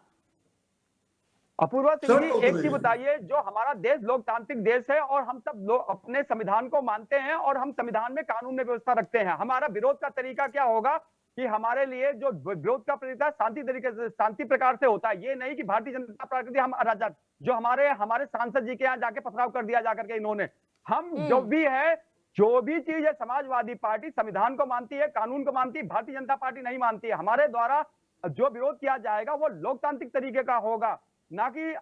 अपूर्वा सिंह जी, एक चीज बताइए, जो हमारा देश लोकतांत्रिक देश है और हम सब लोग अपने संविधान को मानते हैं और हम संविधान में कानून में व्यवस्था रखते हैं। हमारा विरोध का तरीका क्या होगा कि हमारे लिए जो विरोध का तरीका शांति तरीके से, शांति प्रकार से होता है। ये नहीं कि भारतीय जनता पार्टी हम अराजक, जो हमारे सांसद जी के यहाँ जाके पथराव कर दिया जाकर के इन्होंने। हम जो भी चीज है, समाजवादी पार्टी संविधान को मानती है, कानून को मानती है, भारतीय जनता पार्टी नहीं मानती है। हमारे द्वारा जो विरोध किया जाएगा वो लोकतांत्रिक तरीके का होगा, ना कि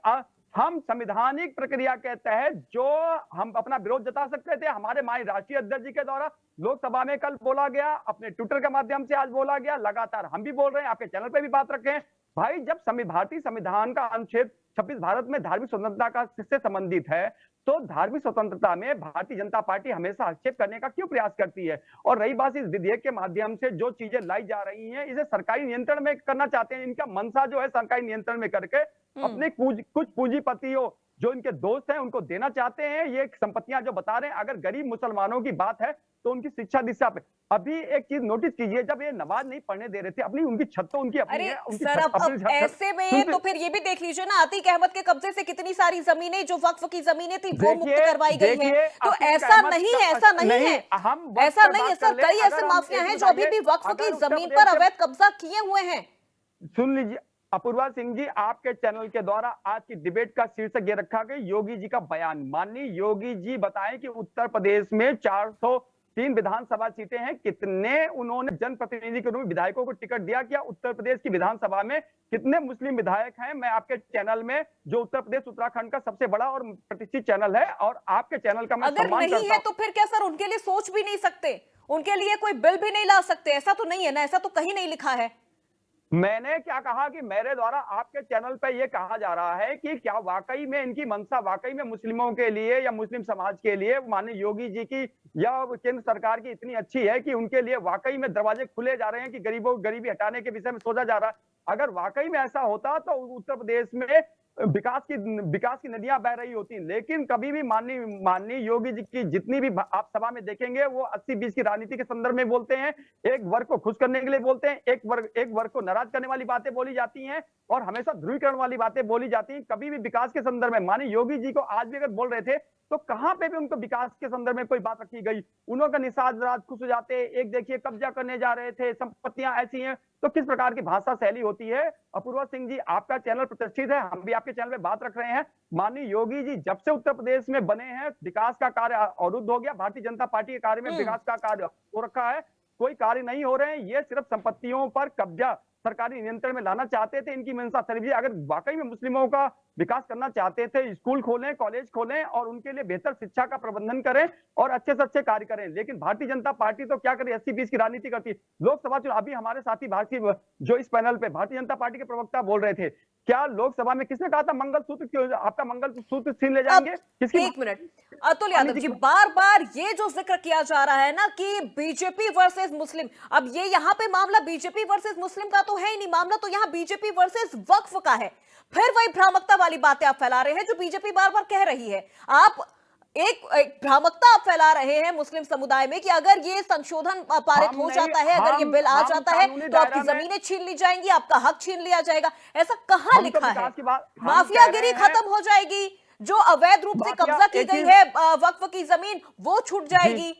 हम संवैधानिक प्रक्रिया के तहत जो हम अपना विरोध जता सकते थे। हमारे माननीय राष्ट्रीय अध्यक्ष जी के द्वारा लोकसभा में कल बोला गया, अपने ट्विटर के माध्यम से आज बोला गया, लगातार हम भी बोल रहे हैं, आपके चैनल पे भी बात रखे हैं। भाई, जब भारतीय संविधान का अनुच्छेद 26 भारत में धार्मिक स्वतंत्रता का से संबंधित है, तो धार्मिक स्वतंत्रता में भारतीय जनता पार्टी हमेशा हस्तक्षेप करने का क्यों प्रयास करती है? और रही बात इस विधेयक के माध्यम से जो चीजें लाई जा रही हैं, इसे सरकारी नियंत्रण में करना चाहते हैं। इनका मंशा जो है सरकारी नियंत्रण में करके अपने कुछ पूंजीपतियों जो इनके दोस्त हैं उनको देना चाहते हैं ये संपत्तियां जो बता रहे हैं। अगर गरीब मुसलमानों की बात है तो उनकी शिक्षा दिशा पे अभी एक चीज नोटिस कीजिए, जब ये नमाज नहीं पढ़ने दे रहे थे, अपनी उनकी छत तो उनकी अपनी है, उनकी सर, अब ऐसे में तो फिर ये भी देख लीजिए ना, अतीक अहमद के कब्जे से कितनी सारी जमीनें जो वक्फ की जमीनें थी वो मुक्त करवाई गई हैं। तो ऐसा नहीं है सर, कई ऐसे माफिया हैं जो अभी भी वक्फ की जमीन पर अवैध कब्जा किए हुए हैं। सुन लीजिए अपूर्वा सिंह जी, आपके चैनल के द्वारा आज की डिबेट का शीर्षक ये रखा गया, योगी जी का बयान। माननीय योगी जी बताएं कि उत्तर प्रदेश में 403 विधानसभा सीटें हैं, कितने उन्होंने जनप्रतिनिधि के रूप में विधायकों को टिकट दिया? क्या उत्तर प्रदेश की विधानसभा में कितने मुस्लिम विधायक हैं? मैं आपके चैनल में, जो उत्तर प्रदेश उत्तराखंड का सबसे बड़ा और प्रतिष्ठित चैनल है, और आपके चैनल का मैं अगर नहीं है तो फिर क्या सर उनके लिए सोच भी नहीं सकते? उनके लिए कोई बिल भी नहीं ला सकते? ऐसा तो नहीं है ना, ऐसा तो कहीं नहीं लिखा है। मैंने क्या कहा कि मेरे द्वारा आपके चैनल पे ये कहा जा रहा है कि क्या वाकई में इनकी मंशा वाकई में मुस्लिमों के लिए या मुस्लिम समाज के लिए माननीय योगी जी की या केंद्र सरकार की इतनी अच्छी है कि उनके लिए वाकई में दरवाजे खुले जा रहे हैं कि गरीबी हटाने के विषय में सोचा जा रहा है? अगर वाकई में ऐसा होता तो उत्तर प्रदेश में विकास की नदियां बह रही होती। लेकिन कभी भी माननीय योगी जी की जितनी भी आप सभा में देखेंगे वो 80-20 की राजनीति के संदर्भ में बोलते हैं, एक वर्ग को खुश करने के लिए बोलते हैं, एक वर्ग को नाराज करने वाली बातें बोली जाती हैं और हमेशा ध्रुवीकरण वाली बातें बोली जाती हैं। कभी भी विकास के संदर्भ में माननीय योगी जी को आज भी अगर बोल रहे थे तो कहां पे भी उनको विकास के संदर्भ में कोई बात रखी गई? उनका निषाद राज खुश हो जाते, एक देखिए कब्जा करने जा रहे थे, संपत्तियां ऐसी हैं, तो किस प्रकार की भाषा शैली होती है? अपूर्वा सिंह जी, आपका चैनल प्रतिष्ठित है, हम भी आपके चैनल पे बात रख रहे हैं। माननीय योगी जी जब से उत्तर प्रदेश में बने हैं, विकास का कार्य अवरुद्ध हो गया, भारतीय जनता पार्टी के कार्य में विकास का कार्य हो रखा है, कोई कार्य नहीं हो रहे हैं। ये सिर्फ संपत्तियों पर कब्जा सरकारी नियंत्रण में लाना चाहते थे, इनकी मंशा सर्वजी। अगर वाकई में मुस्लिमों का विकास करना चाहते थे, स्कूल खोलें, कॉलेज खोलें और उनके लिए बेहतर शिक्षा का प्रबंधन करें और अच्छे से अच्छे कार्य करें। लेकिन भारतीय जनता पार्टी तो क्या करे, 80-20 की राजनीति करती है। लोकसभा चुनाव, अभी हमारे साथी भारतीय जो इस पैनल पे भारतीय जनता पार्टी के प्रवक्ता बोल रहे थे, क्या लोकसभा में किसने कहा था मंगलसूत्र क्यों, आपका मंगलसूत्र छीन ले जाएंगे? किसकी? एक मिनट, अतुल यादव जी, बार बार ये जो जिक्र किया जा रहा है ना कि बीजेपी वर्सेस मुस्लिम, अब ये यहाँ पे मामला बीजेपी वर्सेस मुस्लिम का तो है ही नहीं, मामला तो यहाँ बीजेपी वर्सेस वक्फ का है। फिर वही भ्रामकता वाली बातें आप फैला रहे हैं जो बीजेपी बार बार कह रही है। आप एक भ्रामकता आप फैला रहे हैं मुस्लिम समुदाय में कि अगर ये संशोधन पारित हो जाता है, अगर ये बिल आ जाता है तो आपकी जमीनें छीन ली जाएंगी, आपका हक छीन लिया जाएगा। ऐसा कहां लिखा है? माफियागिरी खत्म हो जाएगी, जो अवैध रूप से कब्जा की गई है वक्फ की जमीन वो छूट जाएगी।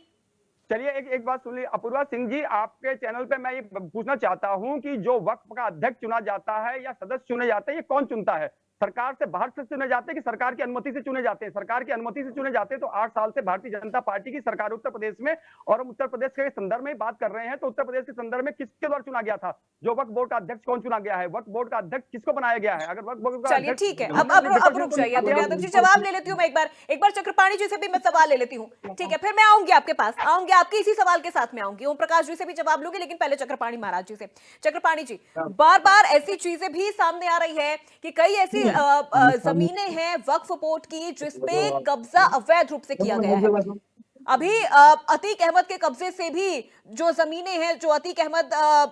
चलिए एक बात सुनिए अपूर्वा सिंह जी, आपके चैनल पे मैं ये पूछना चाहता हूं कि जो वक्फ का अध्यक्ष चुना जाता है या सदस्य चुने जाते हैं, ये कौन चुनता है? सरकार से बाहर से चुने जाते हैं कि सरकार की अनुमति से चुने जाते हैं? सरकार की अनुमति से चुने जाते हैं तो 8 साल से भारतीय जनता पार्टी की सरकार उत्तर प्रदेश में, और हम उत्तर प्रदेश के संदर्भ में बात कर रहे हैं, तो उत्तर प्रदेश के संदर्भ में किसके द्वारा चुना गया था? जो वक्फ बोर्ड का अध्यक्ष कौन चुना गया है? वक्फ बोर्ड का अध्यक्ष किसको बनाया गया है? अगर वक्फ बोर्ड का, चलिए ठीक है, अब रुक जाइए अतुल यादव जी, जवाब ले लेती हूँ मैं एक बार चक्रपाणी जी से भी मैं सवाल ले लेती हूँ, ठीक है? फिर मैं आऊंगी आपके पास, आऊंगी आपके इसी सवाल के साथ में आऊंगी, ओम प्रकाश जी से भी जवाब लूंगी, लेकिन पहले चक्रपाणी महाराज जी से। चक्रपाणी जी, बार बार ऐसी चीजें भी सामने आ रही है कि कई ऐसी जमीनें हैं वक्फ बोर्ड की जिसपे कब्जा अवैध रूप से किया गया है। अभी अतीक अहमद के कब्जे से भी जो जमीनें हैं, जो अतीक अहमद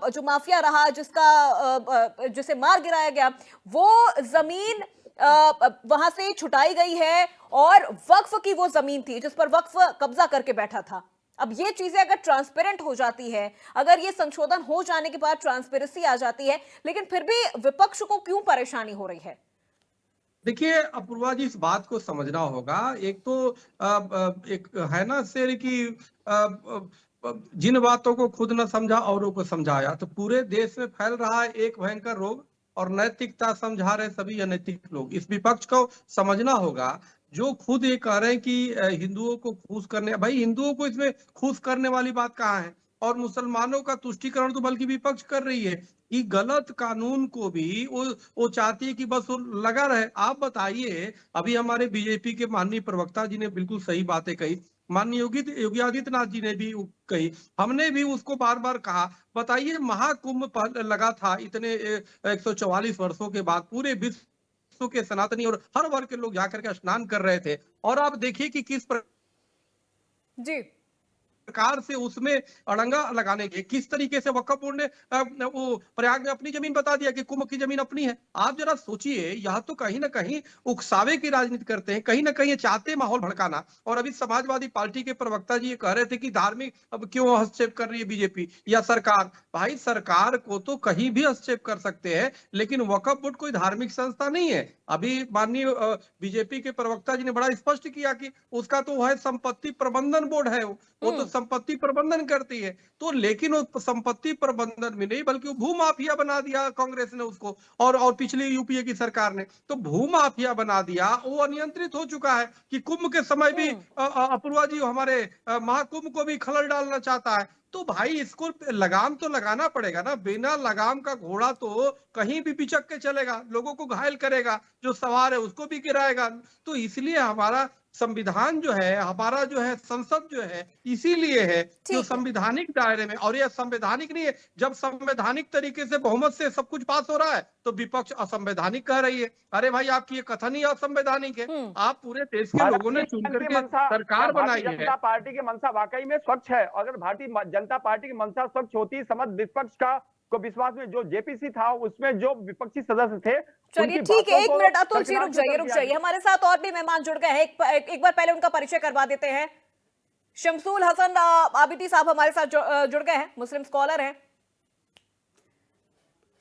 जो माफिया रहा, जिसे मार गिराया गया, वो जमीन वहां से छुटाई गई है और वक्फ की वो जमीन थी जिस पर वक्फ कब्जा करके बैठा था। अब ये चीजें अगर ट्रांसपेरेंट हो जाती है, अगर ये संशोधन हो जाने के बाद ट्रांसपेरेंसी आ जाती है, लेकिन फिर भी विपक्ष को क्यों परेशानी हो रही है? देखिए अपूर्वा जी, इस बात को समझना होगा। एक तो एक है ना शेर की, जिन बातों को खुद न समझा औरों को समझाया, तो पूरे देश में फैल रहा है एक भयंकर रोग, और नैतिकता समझा रहे सभी अनैतिक लोग। इस विपक्ष को समझना होगा, जो खुद ये कह रहे हैं कि हिंदुओं को खुश करने, भाई हिंदुओं को इसमें खुश करने वाली बात कहाँ है? और मुसलमानों का तुष्टीकरण तो बल्कि विपक्ष कर रही है कि गलत कानून को भी वो चाहती है कि बस वो लगा रहे। आप बताइए, अभी हमारे बीजेपी के माननीय प्रवक्ता जी ने बिल्कुल सही बातें कही, माननीय योगी आदित्यनाथ जी ने भी कही, हमने भी उसको बार बार कहा। बताइए, महाकुंभ लगा था इतने 144 वर्षों के बाद, पूरे विश्व के सनातनी और हर वर्ग के लोग जाकर के स्नान कर रहे थे, और आप देखिए कि किस जी सरकार से उसमें अड़ंगा लगाने के किस तरीके से वक्फ बोर्ड ने वो प्रयाग में अपनी जमीन बता दिया कि कुंभ की जमीन अपनी है। आप जरा सोचिए, यह तो कहीं ना कहीं उकसावे की राजनीति करते हैं, कहीं ना कहीं ये चाहते हैं माहौल भड़काना। और अभी समाजवादी पार्टी के प्रवक्ता जी ये कह रहे थे कि धार्मिक अब क्यों हस्तक्षेप कर रही है बीजेपी या सरकार। भाई, सरकार को तो कहीं भी हस्तक्षेप कर सकते हैं, लेकिन वक्फ बोर्ड कोई धार्मिक संस्था नहीं है। अभी माननीय बीजेपी के प्रवक्ता जी ने बड़ा स्पष्ट किया कि उसका तो है संपत्ति प्रबंधन बोर्ड है, वो तो संपत्ति प्रबंधन करती है। तो लेकिन वो संपत्ति प्रबंधन में नहीं, बल्कि वो भू माफिया बना दिया कांग्रेस ने उसको, और पिछली यूपीए की सरकार ने तो भू माफिया बना दिया। वो अनियंत्रित हो चुका है कि कुंभ के समय भी अपूर्वा जी हमारे महाकुंभ को भी खलल डालना चाहता है। तो भाई, इसको लगाम तो लगाना पड़ेगा ना। बिना लगाम का घोड़ा तो कहीं भी पिचक के चलेगा, लोगों को घायल करेगा, जो सवार है उसको भी गिराएगा। तो इसलिए हमारा संविधान जो है, हमारा जो है संसद जो है, इसीलिए है जो संवैधानिक दायरे में, और यह संवैधानिक नहीं है। जब संवैधानिक तरीके से बहुमत से सब कुछ पास हो रहा है तो विपक्ष असंवैधानिक कह रही है। अरे भाई, आपकी ये कथन ही असंवैधानिक है। आप पूरे देश के लोगों ने चुन करके सरकार बनाई है। जनता पार्टी की मंशा वाकई में स्वच्छ है। अगर भारतीय जनता पार्टी की मंशा स्वच्छ होती, समझ विपक्ष का को विश्वास में जो जेपीसी था, उसमें जो विपक्षी सदस्य थे। चलिए ठीक है, 1 मिनट अतुल जी, रुक जाइए। हमारे साथ और भी मेहमान जुड़ गए हैं, एक बार पहले उनका परिचय करवा देते हैं। शमसूल हसन आबिदी साहब हमारे साथ जुड़ गए हैं, मुस्लिम स्कॉलर हैं।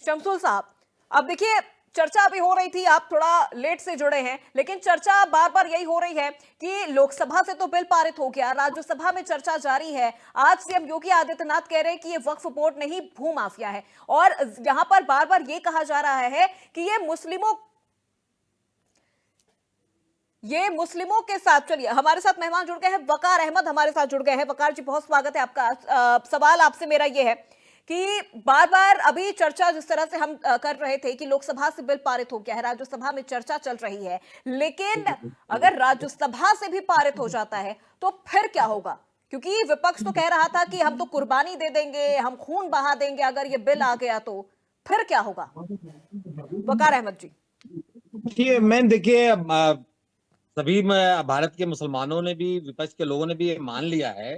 शमसूल साहब, अब देखिए, चर्चा अभी हो रही थी, आप थोड़ा लेट से जुड़े हैं, लेकिन चर्चा बार बार यही हो रही है कि लोकसभा से तो बिल पारित हो गया, राज्यसभा में चर्चा जारी है। आज सीएम योगी आदित्यनाथ कह रहे हैं कि ये वक्फ बोर्ड नहीं भू माफिया है, और यहां पर बार बार ये कहा जा रहा है कि ये मुस्लिमों के साथ। चलिए, हमारे साथ मेहमान जुड़ गए हैं, वकार अहमद हमारे साथ जुड़ गए हैं। वकार जी, बहुत स्वागत है आपका। सवाल आपसे मेरा ये है कि बार बार अभी चर्चा जिस तरह से हम कर रहे थे कि लोकसभा से बिल पारित हो गया है, राज्यसभा में चर्चा चल रही है, लेकिन अगर राज्यसभा से भी पारित हो जाता है तो फिर क्या होगा? क्योंकि विपक्ष तो कह रहा था कि हम तो कुर्बानी दे देंगे, हम खून बहा देंगे अगर ये बिल आ गया, तो फिर क्या होगा? वकार अहमद जी। देखिए, सभी भारत के मुसलमानों ने भी, विपक्ष के लोगों ने भी ये मान लिया है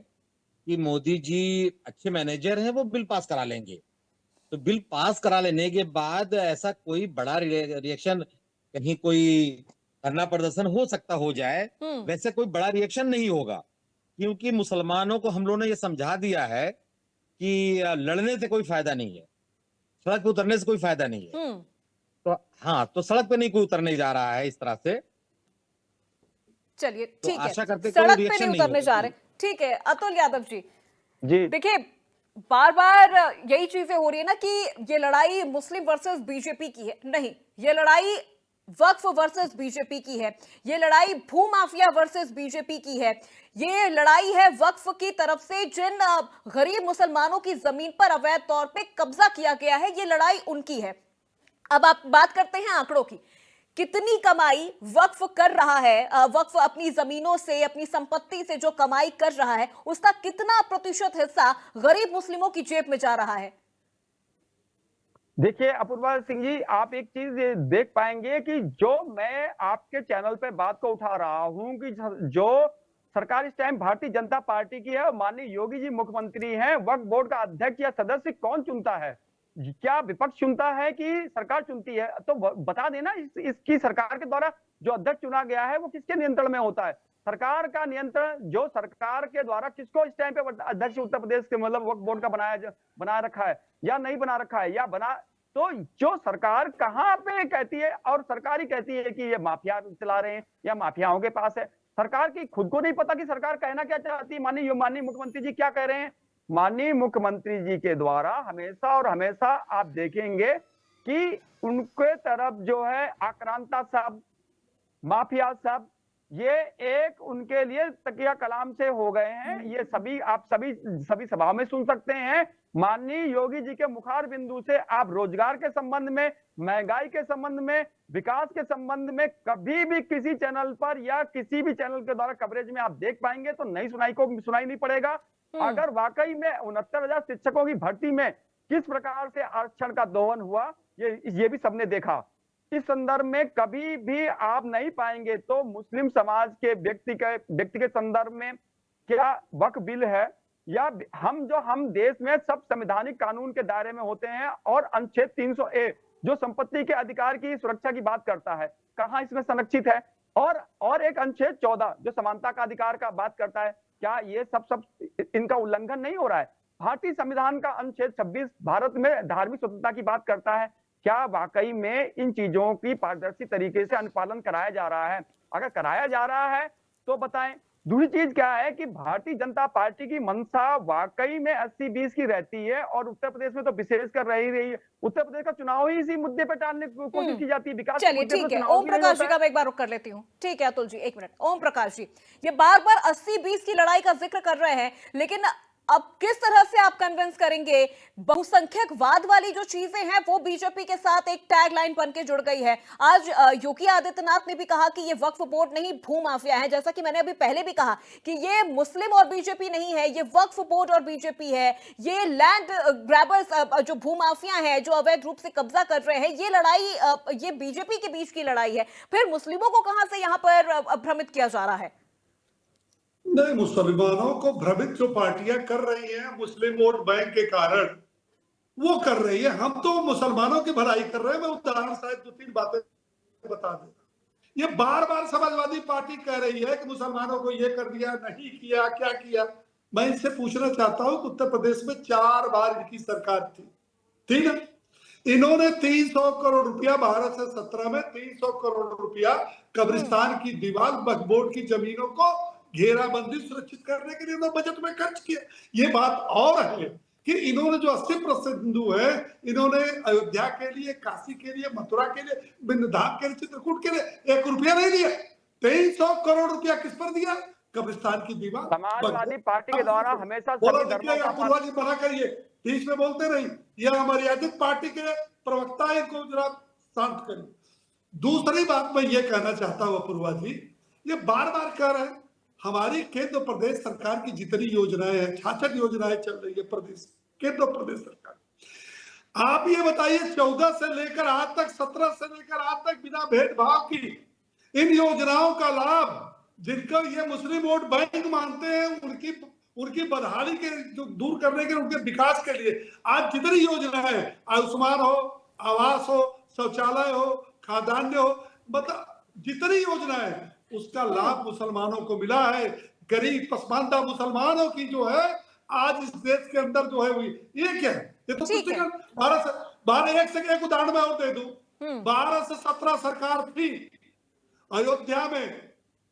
कि मोदी जी अच्छे मैनेजर हैं, वो बिल पास करा लेंगे। तो बिल पास करा लेने के बाद ऐसा कोई बड़ा रिएक्शन, कहीं कोई धरना प्रदर्शन हो सकता हो जाए, वैसे कोई बड़ा रिएक्शन नहीं होगा, क्योंकि मुसलमानों को हम लोगों ने ये समझा दिया है कि लड़ने से कोई फायदा नहीं है, सड़क पे उतरने से कोई फायदा नहीं है। तो हाँ, तो सड़क पे नहीं कोई उतरने जा रहा है इस तरह से। चलिए, ठीक है, आशा करते सड़क पे नहीं उतरने जा रहे। ठीक है, अतुल यादव जी। देखिए, बार बार यही चीजें हो रही है ना कि ये लड़ाई मुस्लिम वर्सेस बीजेपी की है। नहीं, ये लड़ाई वक्फ वर्सेस बीजेपी की है, ये लड़ाई भू माफिया वर्सेस बीजेपी की है, ये लड़ाई है वक्फ की तरफ से जिन गरीब मुसलमानों की जमीन पर अवैध तौर पे कब्जा किया गया है, ये लड़ाई उनकी है। अब आप बात करते हैं आंकड़ों की, कितनी कमाई वक्फ कर रहा है, वक्फ अपनी जमीनों से, अपनी संपत्ति से जो कमाई कर रहा है, उसका कितना प्रतिशत हिस्सा गरीब मुस्लिमों की जेब में जा रहा है? देखिए अपूर्वा सिंह जी, आप एक चीज देख पाएंगे कि जो मैं आपके चैनल पे बात को उठा रहा हूं कि जो सरकार इस टाइम भारतीय जनता पार्टी की है और माननीय योगी जी मुख्यमंत्री हैं, वक्फ बोर्ड का अध्यक्ष या सदस्य कौन चुनता है? क्या विपक्ष चुनता है कि सरकार चुनती है? तो बता देना, इसकी सरकार के द्वारा जो अध्यक्ष चुना गया है वो किसके नियंत्रण में होता है? सरकार का नियंत्रण जो सरकार के द्वारा किसको इस टाइम पे अध्यक्ष उत्तर प्रदेश के मतलब वक्फ बोर्ड का बना रखा है या नहीं बना रखा है, या बना तो जो सरकार कहां पे कहती है, और सरकार ही कहती है कि ये माफिया चला रहे हैं या माफियाओं के पास है। सरकार की खुद को नहीं पता कि सरकार कहना क्या चाहती है। माननीय मुख्यमंत्री जी क्या कह रहे हैं? माननीय मुख्यमंत्री जी के द्वारा हमेशा और हमेशा आप देखेंगे कि उनके तरफ जो है आक्रांता शब्द, माफिया शब्द, ये एक उनके लिए तकिया कलाम से हो गए हैं। ये सभी आप सभी सभाओं में सुन सकते हैं। माननीय योगी जी के मुखार बिंदु से आप रोजगार के संबंध में, महंगाई के संबंध में, विकास के संबंध में कभी भी किसी चैनल पर या किसी भी चैनल के द्वारा कवरेज में आप देख पाएंगे तो नहीं सुनाई नहीं पड़ेगा। अगर वाकई में 69,000 शिक्षकों की भर्ती में किस प्रकार से आरक्षण का दोहन हुआ, ये भी सबने देखा। इस संदर्भ में कभी भी आप नहीं पाएंगे तो मुस्लिम समाज के व्यक्ति के संदर्भ में क्या वक्फ बिल है, या हम देश में सब संवैधानिक कानून के दायरे में होते हैं, और अनुच्छेद 300A जो संपत्ति के अधिकार की सुरक्षा की बात करता है, कहां इसमें संरक्षित है? और एक अनुच्छेद 14 जो समानता का अधिकार का बात करता है, क्या ये सब इनका उल्लंघन नहीं हो रहा है? भारतीय संविधान का अनुच्छेद 26 भारत में धार्मिक स्वतंत्रता की बात करता है, क्या वाकई में इन चीजों की पारदर्शी तरीके से अनुपालन कराया जा रहा है? अगर कराया जा रहा है तो बताएं। दूसरी चीज क्या है कि भारतीय जनता पार्टी की मंशा वाकई में 80-20 की रहती है, और उत्तर प्रदेश में तो विशेष कर रही है। उत्तर प्रदेश का चुनाव ही इसी मुद्दे पर टालने की कोशिश की जाती है। विकास चलिए, ठीक है, ओम प्रकाश जी का मैं एक बार रुक कर लेती हूँ। ठीक है अतुल जी, एक मिनट। ओम प्रकाश जी, ये बार बार 80-20 की लड़ाई का जिक्र कर रहे हैं, लेकिन अब किस तरह से आप कन्विंस करेंगे? बहुसंख्यकवाद वाली जो चीजें हैं वो बीजेपी के साथ एक टैग लाइन बन के जुड़ गई है। आज योगी आदित्यनाथ ने भी कहा कि ये वक्फ बोर्ड नहीं भू माफिया है, जैसा कि मैंने अभी पहले भी कहा कि ये मुस्लिम और बीजेपी नहीं है, ये वक्फ बोर्ड और बीजेपी है। ये लैंड ग्रैबर्स जो भू माफिया है, जो अवैध रूप से कब्जा कर रहे हैं, ये लड़ाई ये बीजेपी के बीच की लड़ाई है। फिर मुस्लिमों को कहां से यहां पर भ्रमित किया जा रहा है? नहीं, मुसलमानों को भ्रमित जो पार्टियां कर रही हैं मुस्लिम वोट बैंक के कारण, वो कर रही है। हम तो मुसलमानों की भलाई कर रहे हैं। मैं उदाहरण शायद 2-3 बातें बता देता। ये बार बार समाजवादी पार्टी कह रही है कि मुसलमानों को ये कर दिया, नहीं किया, क्या किया। मैं इनसे पूछना चाहता हूं कि उत्तर प्रदेश में 4 बार इनकी सरकार थी, ठीक है? इन्होंने 300 करोड़ रुपया 12 से 17 में 300 करोड़ रुपया कब्रिस्तान की दीवार वक्फ बोर्ड की जमीनों को घेराबंदी सुरक्षित करने के लिए बजट में खर्च किया। ये बात और है कि इन्होंने जो 80% हिंदू है, इन्होंने अयोध्या के लिए, काशी के लिए, मथुरा के लिए, वृंदावन के लिए, चित्रकूट के लिए 1 रुपया नहीं दिया। 300 करोड़ रुपया किस पर दिया? कब्रिस्तान की दीवार। समाजवादी पार्टी के द्वारा हमेशा बोला सभी धर्मों का पूर्वा जी मना करिए, बीच में बोलते नहीं। यह मर्यादित पार्टी के प्रवक्ता है, इनको जरा शांत करिए। दूसरी बात मैं ये कहना चाहता हूँ पूर्वा जी, ये बार बार कह रहे हैं हमारी केंद्र प्रदेश सरकार की जितनी योजनाएं हैं, 66 योजनाएं चल रही है प्रदेश, केंद्र प्रदेश सरकार। आप ये बताइए 14 से लेकर आज तक, 17 से लेकर आज तक बिना भेदभाव की इन योजनाओं का लाभ जिनको ये मुस्लिम वोट बैंक मानते हैं, उनकी बदहाली के जो दूर करने के, उनके विकास के लिए आज जितनी योजनाएं हैं, आयुष्मान हो, आवास हो, शौचालय हो, खाद्यान्न हो, जितनी योजनाएं, उसका लाभ मुसलमानों को मिला है। गरीब पसमानदा मुसलमानों की जो है आज इस देश के अंदर जो है हुई, ये क्या है? ये तो कुछ 12 एक उदाहरण मैं और दे दूं। 12 से 17 सरकार थी, अयोध्या में,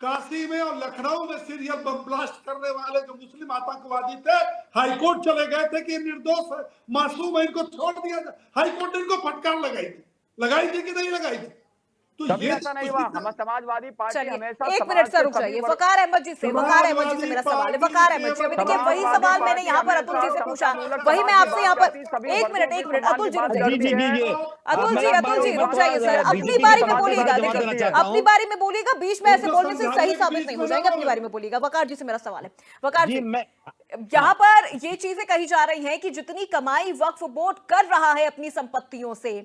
काशी में और लखनऊ में सीरियल बम ब्लास्ट करने वाले जो मुस्लिम आतंकवादी थे, हाईकोर्ट चले गए थे कि निर्दोष है, मासूम है, इनको छोड़ दिया जाए। हाईकोर्ट ने इनको फटकार लगाई थी कि नहीं लगाई थी? तो कभी ऐसा नहीं हुआ। हम समाजवादी पार्टी हमेशा 1 मिनट सर रुक जाइए। वकार अहमद जी से मेरा सवाल है। वकार अहमद जी, देखिए वही सवाल मैंने यहाँ पर अतुल जी से पूछा, वही मैं आपसे यहाँ पर 1 मिनट अतुल जी रुक जाइए सर, अपनी बारी में बोलिएगा। देखिए अपनी बारी में बोलिएगा, बीच में ऐसे बोलने से सही साबित नहीं हो जाएगा। अपनी बारी में बोलिएगा। वकार जी से मेरा सवाल है। वकार जी, यहाँ पर ये चीजें कही जा रही हैं कि जितनी कमाई वक्फ बोर्ड कर रहा है अपनी संपत्तियों से,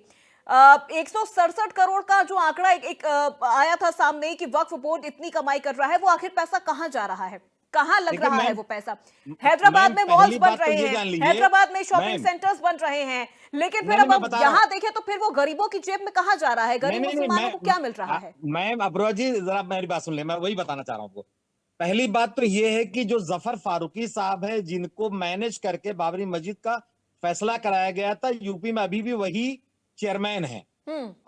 167 करोड़ का जो आंकड़ा एक आया था सामने कि वक्फ बोर्ड इतनी कमाई कर रहा है, वो आखिर पैसा कहां जा रहा है, कहां लग रहा है वो पैसा? हैदराबाद में मॉल्स बन रहे हैं, हैदराबाद में शॉपिंग सेंटर्स बन रहे हैं, लेकिन फिर अब यहाँ देखें तो फिर वो गरीबों की जेब में कहां जा रहा है? गरीब मुसलमानों को क्या मिल रहा है? मैम अबरोहा जी जरा मेरी बात सुन ले, मैं वही बताना चाह रहा हूँ आपको। पहली बात तो ये है कि जो जफर फारूकी साहब है, जिनको मैनेज करके बाबरी मस्जिद का फैसला कराया गया था, यूपी में अभी भी वही चेयरमैन है,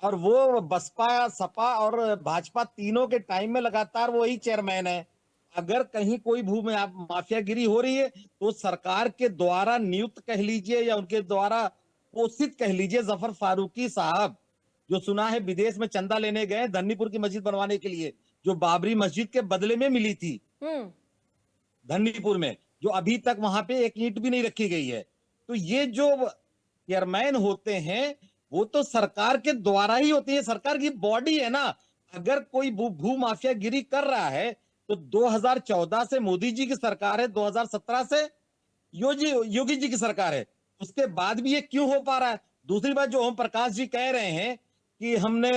और वो बसपा, सपा और भाजपा तीनों के टाइम में लगातार वही चेयरमैन है। अगर कहीं कोई भू माफियागिरी हो रही है तो सरकार के द्वारा नियुक्त कह लीजिए या उनके द्वारा पोषित कह लीजिए। जफर फारूकी साहब जो सुना है विदेश में चंदा लेने गए धन्नीपुर की मस्जिद बनवाने के लिए, जो बाबरी मस्जिद के बदले में मिली थी धन्नीपुर में, जो अभी तक वहां पे एक ईंट भी नहीं रखी गई है। तो ये जो चेयरमैन होते हैं वो तो सरकार के द्वारा ही होती है, सरकार की बॉडी है ना। अगर कोई भू माफियागिरी कर रहा है तो 2014 से मोदी जी की सरकार है, 2017 से योगी जी की सरकार है, उसके बाद भी ये क्यों हो पा रहा है? दूसरी बात, जो ओम प्रकाश जी कह रहे हैं कि हमने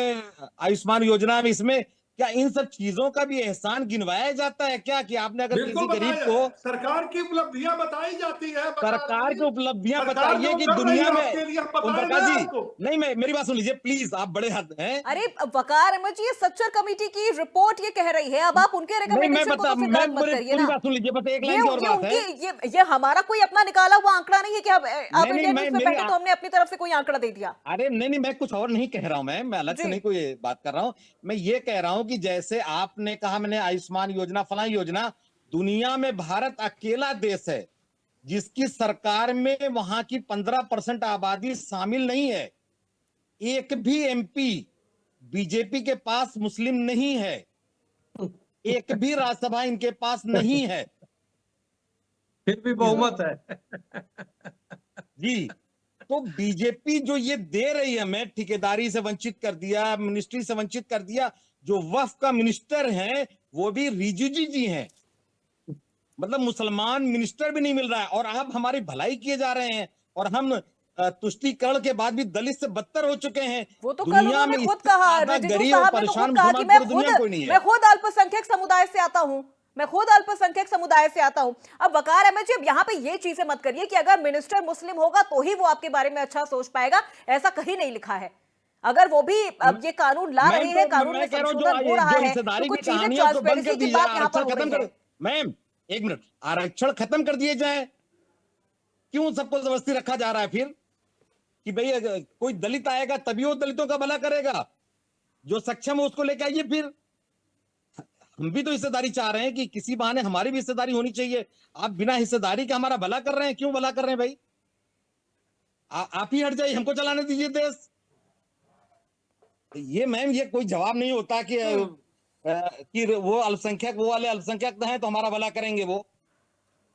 आयुष्मान योजना में, इसमें क्या इन सब चीजों का भी एहसान गिनवाया जाता है क्या? कि आपने अगर किसी गरीब को, सरकार की उपलब्धियां बताई जाती है, सरकार की उपलब्धियां बताइए कि दुनिया में। ओम प्रकाश जी नहीं, मेरी बात सुन लीजिए प्लीज, आप बड़े हद हैं। अरे वकार अहमद जी, सच्चर कमेटी की रिपोर्ट ये कह रही है, अब आप उनके रिकमेंडेशन को तो फिर रद्द मत करिए ना। बात सुन लीजिए, बस एक लाइन और बात है। ये हमारा कोई अपना निकाला हुआ आंकड़ा नहीं है कि आप इंडिया न्यूज़ में बैठे तो हमने अपनी तरफ से कोई आंकड़ा दे दिया। अरे नहीं, मैं कुछ और नहीं कह रहा हूं, मैं अलग से नहीं कोई बात कर रहा हूं। मैं ये कह रहा हूं कि जैसे आपने कहा मैंने आयुष्मान योजना, फलां योजना, दुनिया में भारत अकेला देश है जिसकी सरकार में वहां की 15% आबादी शामिल नहीं है। एक भी एमपी बीजेपी के पास मुस्लिम नहीं है, एक भी राज्यसभा इनके पास नहीं है, फिर भी बहुमत है जी। तो बीजेपी जो ये दे रही है हमें, ठेकेदारी से वंचित कर दिया, मिनिस्ट्री से वंचित कर दिया। जो वक्फ का मिनिस्टर है वो भी रिजिजू जी हैं, मतलब मुसलमान मिनिस्टर भी नहीं मिल रहा है, और आप हमारी भलाई किए जा रहे हैं, और हम तुष्टीकरण के बाद भी दलित से बदतर हो चुके हैं। वो तो कल उन्होंने खुद कहा, गरीब और परेशान कि मैं खुद अल्पसंख्यक समुदाय से आता हूँ, मैं खुद अल्पसंख्यक समुदाय से आता हूं। अब वकार अहमद जी, अब यहाँ पे ये चीजें मत करिए कि अगर मिनिस्टर मुस्लिम होगा तो ही वो आपके बारे में अच्छा सोच पाएगा, ऐसा कहीं नहीं लिखा है। अगर वो भी अब ये कानून ला रहे हैं, कानून में संशोधन हो रहा है, तो कुछ चीजें ट्रांसपेरेंसी की बात यहाँ पर हो रही है। मैम एक मिनट, आरक्षण खत्म कर दिए जाए, क्यों सबको जबरदस्ती रखा जा रहा है? फिर कि भाई अगर कोई दलित आएगा तभी वो दलितों का भला करेगा, जो सक्षम है उसको लेके आइए। फिर हम भी तो हिस्सेदारी चाह रहे हैं कि किसी बहाने हमारी भी हिस्सेदारी होनी चाहिए। आप बिना हिस्सेदारी के हमारा भला कर रहे हैं, क्यों भला कर रहे हैं भाई? आप ही हट जाइए, हमको चलाने दीजिए देश। ये मैम, ये कोई जवाब नहीं होता कि वो अल्पसंख्यक, वो वाले अल्पसंख्यक हैं तो हमारा भला करेंगे वो।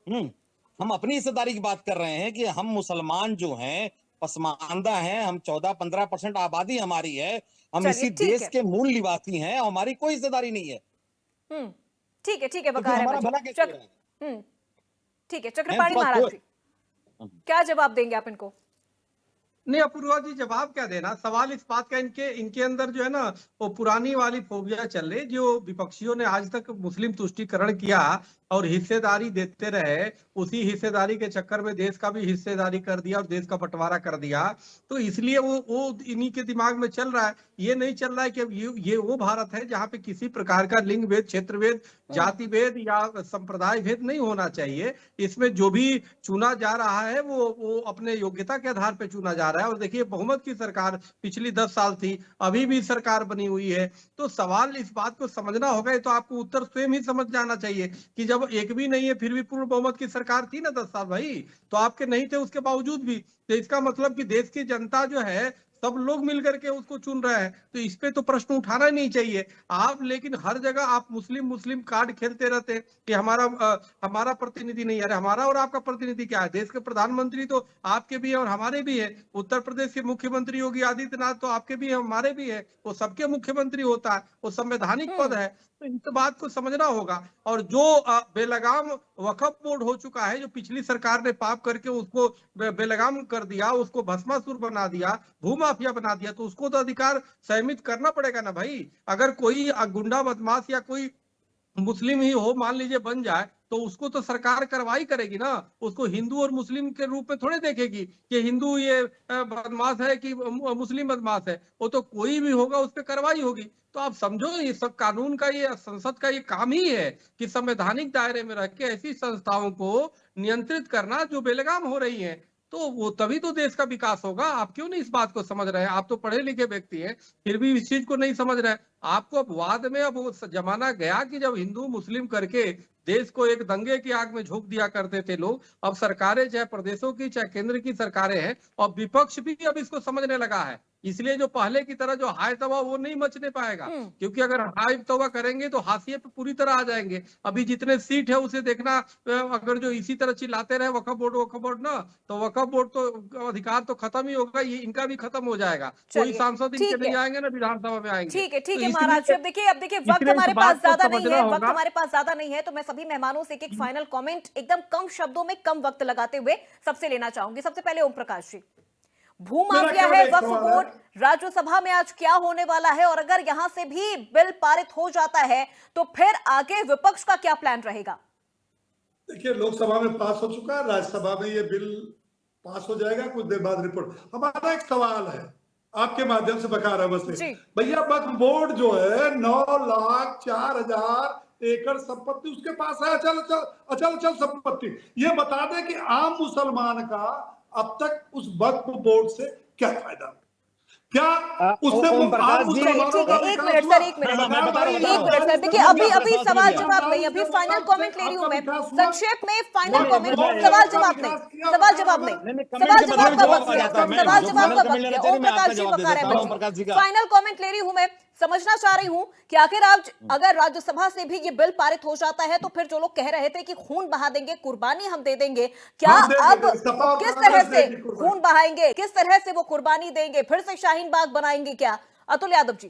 हम अपनी हिस्सेदारी की बात कर रहे हैं कि हम मुसलमान जो हैं पसमानदा हैं, हम 14-15% आबादी हमारी है, हम चलिए, इसी ठीक देश है। के मूल निवासी हैं, हमारी कोई हिस्सेदारी नहीं है। ठीक है, ठीक है, तो वकार फिर हमारा अहमद भला जी। कैसे हो रहा है? ठीक है, चक्रपाणी थोड़ा महाराज जी, क्या जवाब देंगे आप इनको? नहीं अपूर्वा जी, जवाब क्या देना, सवाल इस बात का इनके अंदर जो है ना, वो पुरानी वाली फोबिया चल रही, जो विपक्षियों ने आज तक मुस्लिम तुष्टीकरण किया और हिस्सेदारी देते रहे, उसी हिस्सेदारी के चक्कर में देश का भी हिस्सेदारी कर दिया और देश का बंटवारा कर दिया। तो इसलिए वो इन्हीं के दिमाग में चल रहा है। ये नहीं चल रहा है कि ये वो भारत है जहाँ पे किसी प्रकार का लिंग भेद, क्षेत्र भेद, जाति भेद या संप्रदाय भेद नहीं होना चाहिए। इसमें जो भी चुना जा रहा है वो अपने योग्यता के आधार पर चुना जा रहा है। और देखिए, बहुमत की सरकार पिछली 10 साल थी, अभी भी सरकार बनी हुई है। तो सवाल इस बात को समझना होगा, तो आपको उत्तर स्वयं ही समझ जाना चाहिए कि जब एक भी नहीं है फिर भी पूर्ण बहुमत की सरकार थी ना 10 साल भाई, तो आपके नहीं थे उसके बावजूद भी, तो इसका मतलब कि देश की जनता जो है सब लोग मिलकर के उसको चुन रहे हैं। तो इस पे तो प्रश्न उठाना नहीं चाहिए आप। लेकिन हर जगह आप मुस्लिम कार्ड खेलते रहते हैं कि हमारा प्रतिनिधि नहीं है। अरे हमारा और आपका प्रतिनिधि क्या है? देश के प्रधानमंत्री तो आपके भी है और हमारे भी है। उत्तर प्रदेश के मुख्यमंत्री योगी आदित्यनाथ तो आपके भी है, हमारे भी है। वो सबके मुख्यमंत्री होता है, वो संवैधानिक पद है। तो इस बात को समझना होगा। और जो बेलगाम वक्फ बोर्ड हो चुका है, जो पिछली सरकार ने पाप करके उसको बेलगाम कर दिया, उसको भस्मासुर बना दिया, भूमाफिया बना दिया, तो उसको तो अधिकार सहमित करना पड़ेगा ना भाई। अगर कोई गुंडा बदमाश या कोई मुस्लिम ही हो, मान लीजिए बन जाए, तो उसको तो सरकार कार्रवाई करेगी ना। उसको हिंदू और मुस्लिम के रूप में थोड़े देखेगी कि हिंदू ये बदमाश है कि मुस्लिम बदमाश है। वो तो कोई भी होगा उस पर कार्रवाई होगी। तो आप समझो, ये सब कानून का, ये संसद का ये काम ही है कि संवैधानिक दायरे में रह के ऐसी संस्थाओं को नियंत्रित करना जो बेलगाम हो रही है। तो वो तभी तो देश का विकास होगा। आप क्यों नहीं इस बात को समझ रहे हैं? आप तो पढ़े लिखे व्यक्ति हैं, फिर भी इस चीज को नहीं समझ रहे हैं। आपको अब वाद में, अब वो जमाना गया कि जब हिंदू मुस्लिम करके देश को एक दंगे की आग में झोंक दिया करते थे लोग। अब सरकारें, चाहे प्रदेशों की चाहे केंद्र की सरकारें हैं, और विपक्ष भी अब इसको समझने लगा है। इसलिए जो पहले की तरह जो हाय तवा वो नहीं मचने पाएगा, क्योंकि अगर हाय तवा करेंगे तो हाशिए पे पूरी तरह आ जाएंगे। अभी जितने सीट है उसे देखना, अगर जो इसी तरह चिल्लाते रहे वक्फ बोर्ड ना, तो वक्फ बोर्ड तो अधिकार तो खत्म ही होगा, ये इनका भी खत्म हो जाएगा। कोई सांसद इनके नहीं आएंगे ना विधानसभा में आएंगे। ठीक है, ठीक तो है इसलिए महाराज जी। अब देखिए वक्त इसलिए इस हमारे बात पास को ज्यादा नहीं समझना है, होगा। वक्त हमारे पास ज्यादा नहीं है, तो मैं सभी मेहमानों से एक फाइनल कमेंट एकदम कम शब्दों में, कम वक्त लगाते हुए सबसे लेना चाहूंगी। सबसे पहले ओम प्रकाश जी, भूमाफिया है वक्फ बोर्ड, राज्यसभा में आज क्या होने वाला है, और अगर यहां से भी बिल पारित हो जाता है तो फिर आगे विपक्ष का क्या प्लान रहेगा? देखिए, लोकसभा में पास हो चुका है, राज्यसभा में ये बिल पास हो जाएगा कुछ देर बाद रिपोर्ट। हमारा एक सवाल है आपके माध्यम से बकार अहमद से, भैया वक्फ बोर्ड जो है 9,04,000 एकड़ संपत्ति उसके पास है, अचल संपत्ति। ये बता दें कि आम मुसलमान का अब तक उस वक्फ बोर्ड से क्या फायदा, क्या उससे एक मिनट सर, देखिए अभी सवाल जवाब नहीं, अभी फाइनल कमेंट ले रही हूं मैं, संक्षेप में फाइनल कमेंट, सवाल जवाब नहीं, सवाल जवाब का वक्त है। ओम प्रकाश जी, वकार अहमद जी, फाइनल कमेंट ले रही हूं मैं, समझना चाह रही हूं कि आखिर आज अगर राज्यसभा से भी ये बिल पारित हो जाता है तो फिर जो लोग कह रहे थे कि खून बहा देंगे, कुर्बानी हम दे देंगे, क्या अब किस तरह से खून बहाएंगे, किस तरह से वो कुर्बानी देंगे, फिर से शाहीन बाग बनाएंगे क्या? अतुल यादव जी,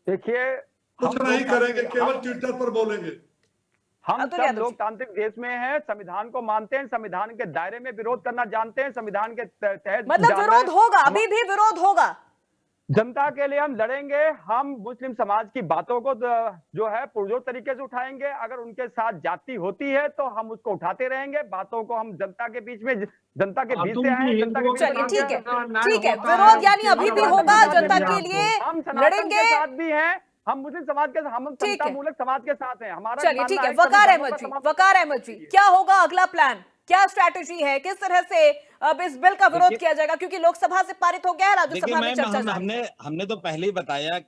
देखिए, कुछ नहीं करेंगे, केवल ट्विटर पर बोलेंगे। हम सब लोकतांत्रिक देश में हैं, संविधान को मानते हैं, संविधान के दायरे में विरोध करना जानते हैं, संविधान के तहत मतलब विरोध होगा, अभी भी विरोध होगा, जनता के लिए हम लड़ेंगे। हम मुस्लिम समाज की बातों को जो है पुरजोर तरीके से उठाएंगे। अगर उनके साथ जाति होती है तो हम उसको उठाते रहेंगे। बातों को हम जनता के बीच में, जनता के बीच से आए, जनता के बीच में। ठीक है, विरोध यानी अभी भी होगा, जनता के लिए हम लड़ेंगे, साथ भी हैं, हम मुस्लिम समाज के, हम समतामूलक समाज के साथ हैं। हमारा चलिए ठीक है। वकार अहमद जी, क्या होगा अगला प्लान? क्या स्ट्रैटेजी है, किस तरह से अब इस बिल का विरोध किया जाएगा, क्योंकि लोकसभा से पारित हो गया है, राज्यसभा में चर्चा जारी है। हमने तो पहले ही बताया,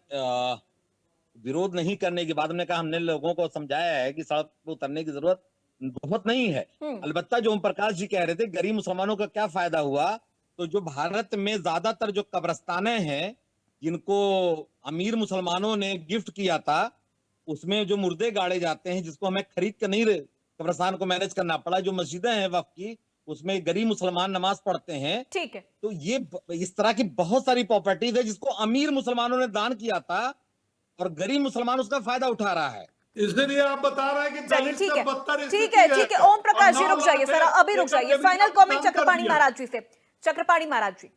विरोध नहीं करने के बाद हमने कहा, हमने लोगों को समझाया है कि सड़क पर उतरने की जरूरत बहुत नहीं है। अलबत्ता जो ओम प्रकाश जी कह रहे थे, गरीब मुसलमानों का क्या फायदा हुआ, तो जो भारत में ज्यादातर जो कब्रिस्तानें हैं जिनको अमीर मुसलमानों ने गिफ्ट किया था, उसमें जो मुर्दे गाड़े जाते हैं, जिसको हमें खरीद कर नहीं कब्रिस्तान को मैनेज करना पड़ा, जो मस्जिदें हैं वक्फ की, उसमें गरीब मुसलमान नमाज पढ़ते हैं। ठीक है, तो ये इस तरह की बहुत सारी प्रॉपर्टीज है जिसको अमीर मुसलमानों ने दान किया था और गरीब मुसलमान उसका फायदा उठा रहा है। इसलिए आप बता रहे हैं कि चलिए, दलित ठीक से है, बदतर ठीक स्थिति है, ठीक है। ओम प्रकाश जी और रुक 9 जाइए लाख सर, अभी रुक जाइए। एक फाइनल कम कमेंट कर चक्रपाणी दिया। महाराज जी से। चक्रपाणी महाराज जी,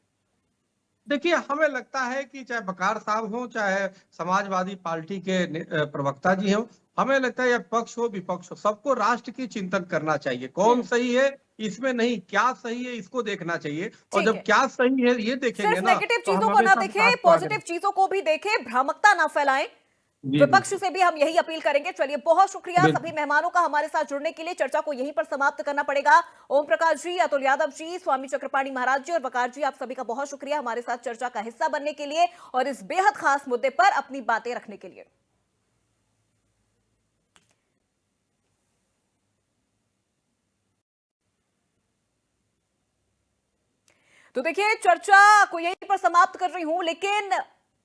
देखिए, हमें लगता है कि चाहे बकार साहब हो, चाहे समाजवादी पार्टी के प्रवक्ता जी हो, हमें लगता है यह पक्ष हो विपक्ष हो, सबको राष्ट्र की चिंतन करना चाहिए। कौन सही है इसमें नहीं, क्या सही है इसको देखना चाहिए। और ठीक जब है। क्या सही है ये देखेंगे सिर्फ ना, नेगेटिव तो हम चीजों को ना हमेशा देखें, विकास को आगे पॉजिटिव चीजों को भी देखें, भ्रामकता ना फैलाएं। विपक्ष से भी हम यही अपील करेंगे। चलिए, बहुत शुक्रिया सभी मेहमानों का हमारे साथ जुड़ने के लिए। चर्चा को यहीं पर समाप्त करना पड़ेगा। ओम प्रकाश जी, अतुल यादव जी, स्वामी चक्रपाणी महाराज जी और वकार जी, आप सभी का बहुत शुक्रिया हमारे साथ चर्चा का हिस्सा बनने के लिए और इस बेहद खास मुद्दे पर अपनी बातें रखने के लिए। तो देखिए, चर्चा को यहीं पर समाप्त कर रही हूं, लेकिन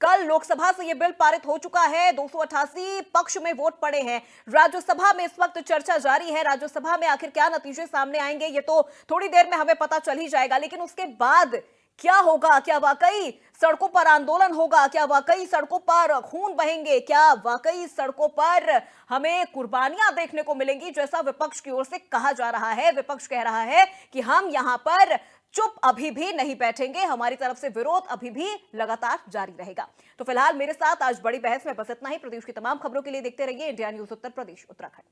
कल लोकसभा से यह बिल पारित हो चुका है। 288 पक्ष में वोट पड़े हैं। राज्यसभा में इस वक्त चर्चा जारी है। राज्यसभा में आखिर क्या नतीजे सामने आएंगे ये तो थोड़ी देर में हमें पता चल ही जाएगा, लेकिन उसके बाद क्या होगा? क्या वाकई सड़कों पर आंदोलन होगा? क्या वाकई सड़कों पर खून बहेंगे? क्या वाकई सड़कों पर हमें कुर्बानियां देखने को मिलेंगी, जैसा विपक्ष की ओर से कहा जा रहा है? विपक्ष कह रहा है कि हम यहां पर चुप अभी भी नहीं बैठेंगे, हमारी तरफ से विरोध अभी भी लगातार जारी रहेगा। तो फिलहाल मेरे साथ आज बड़ी बहस में बस इतना ही। प्रदेश की तमाम खबरों के लिए देखते रहिए इंडिया न्यूज उत्तर प्रदेश उत्तराखंड।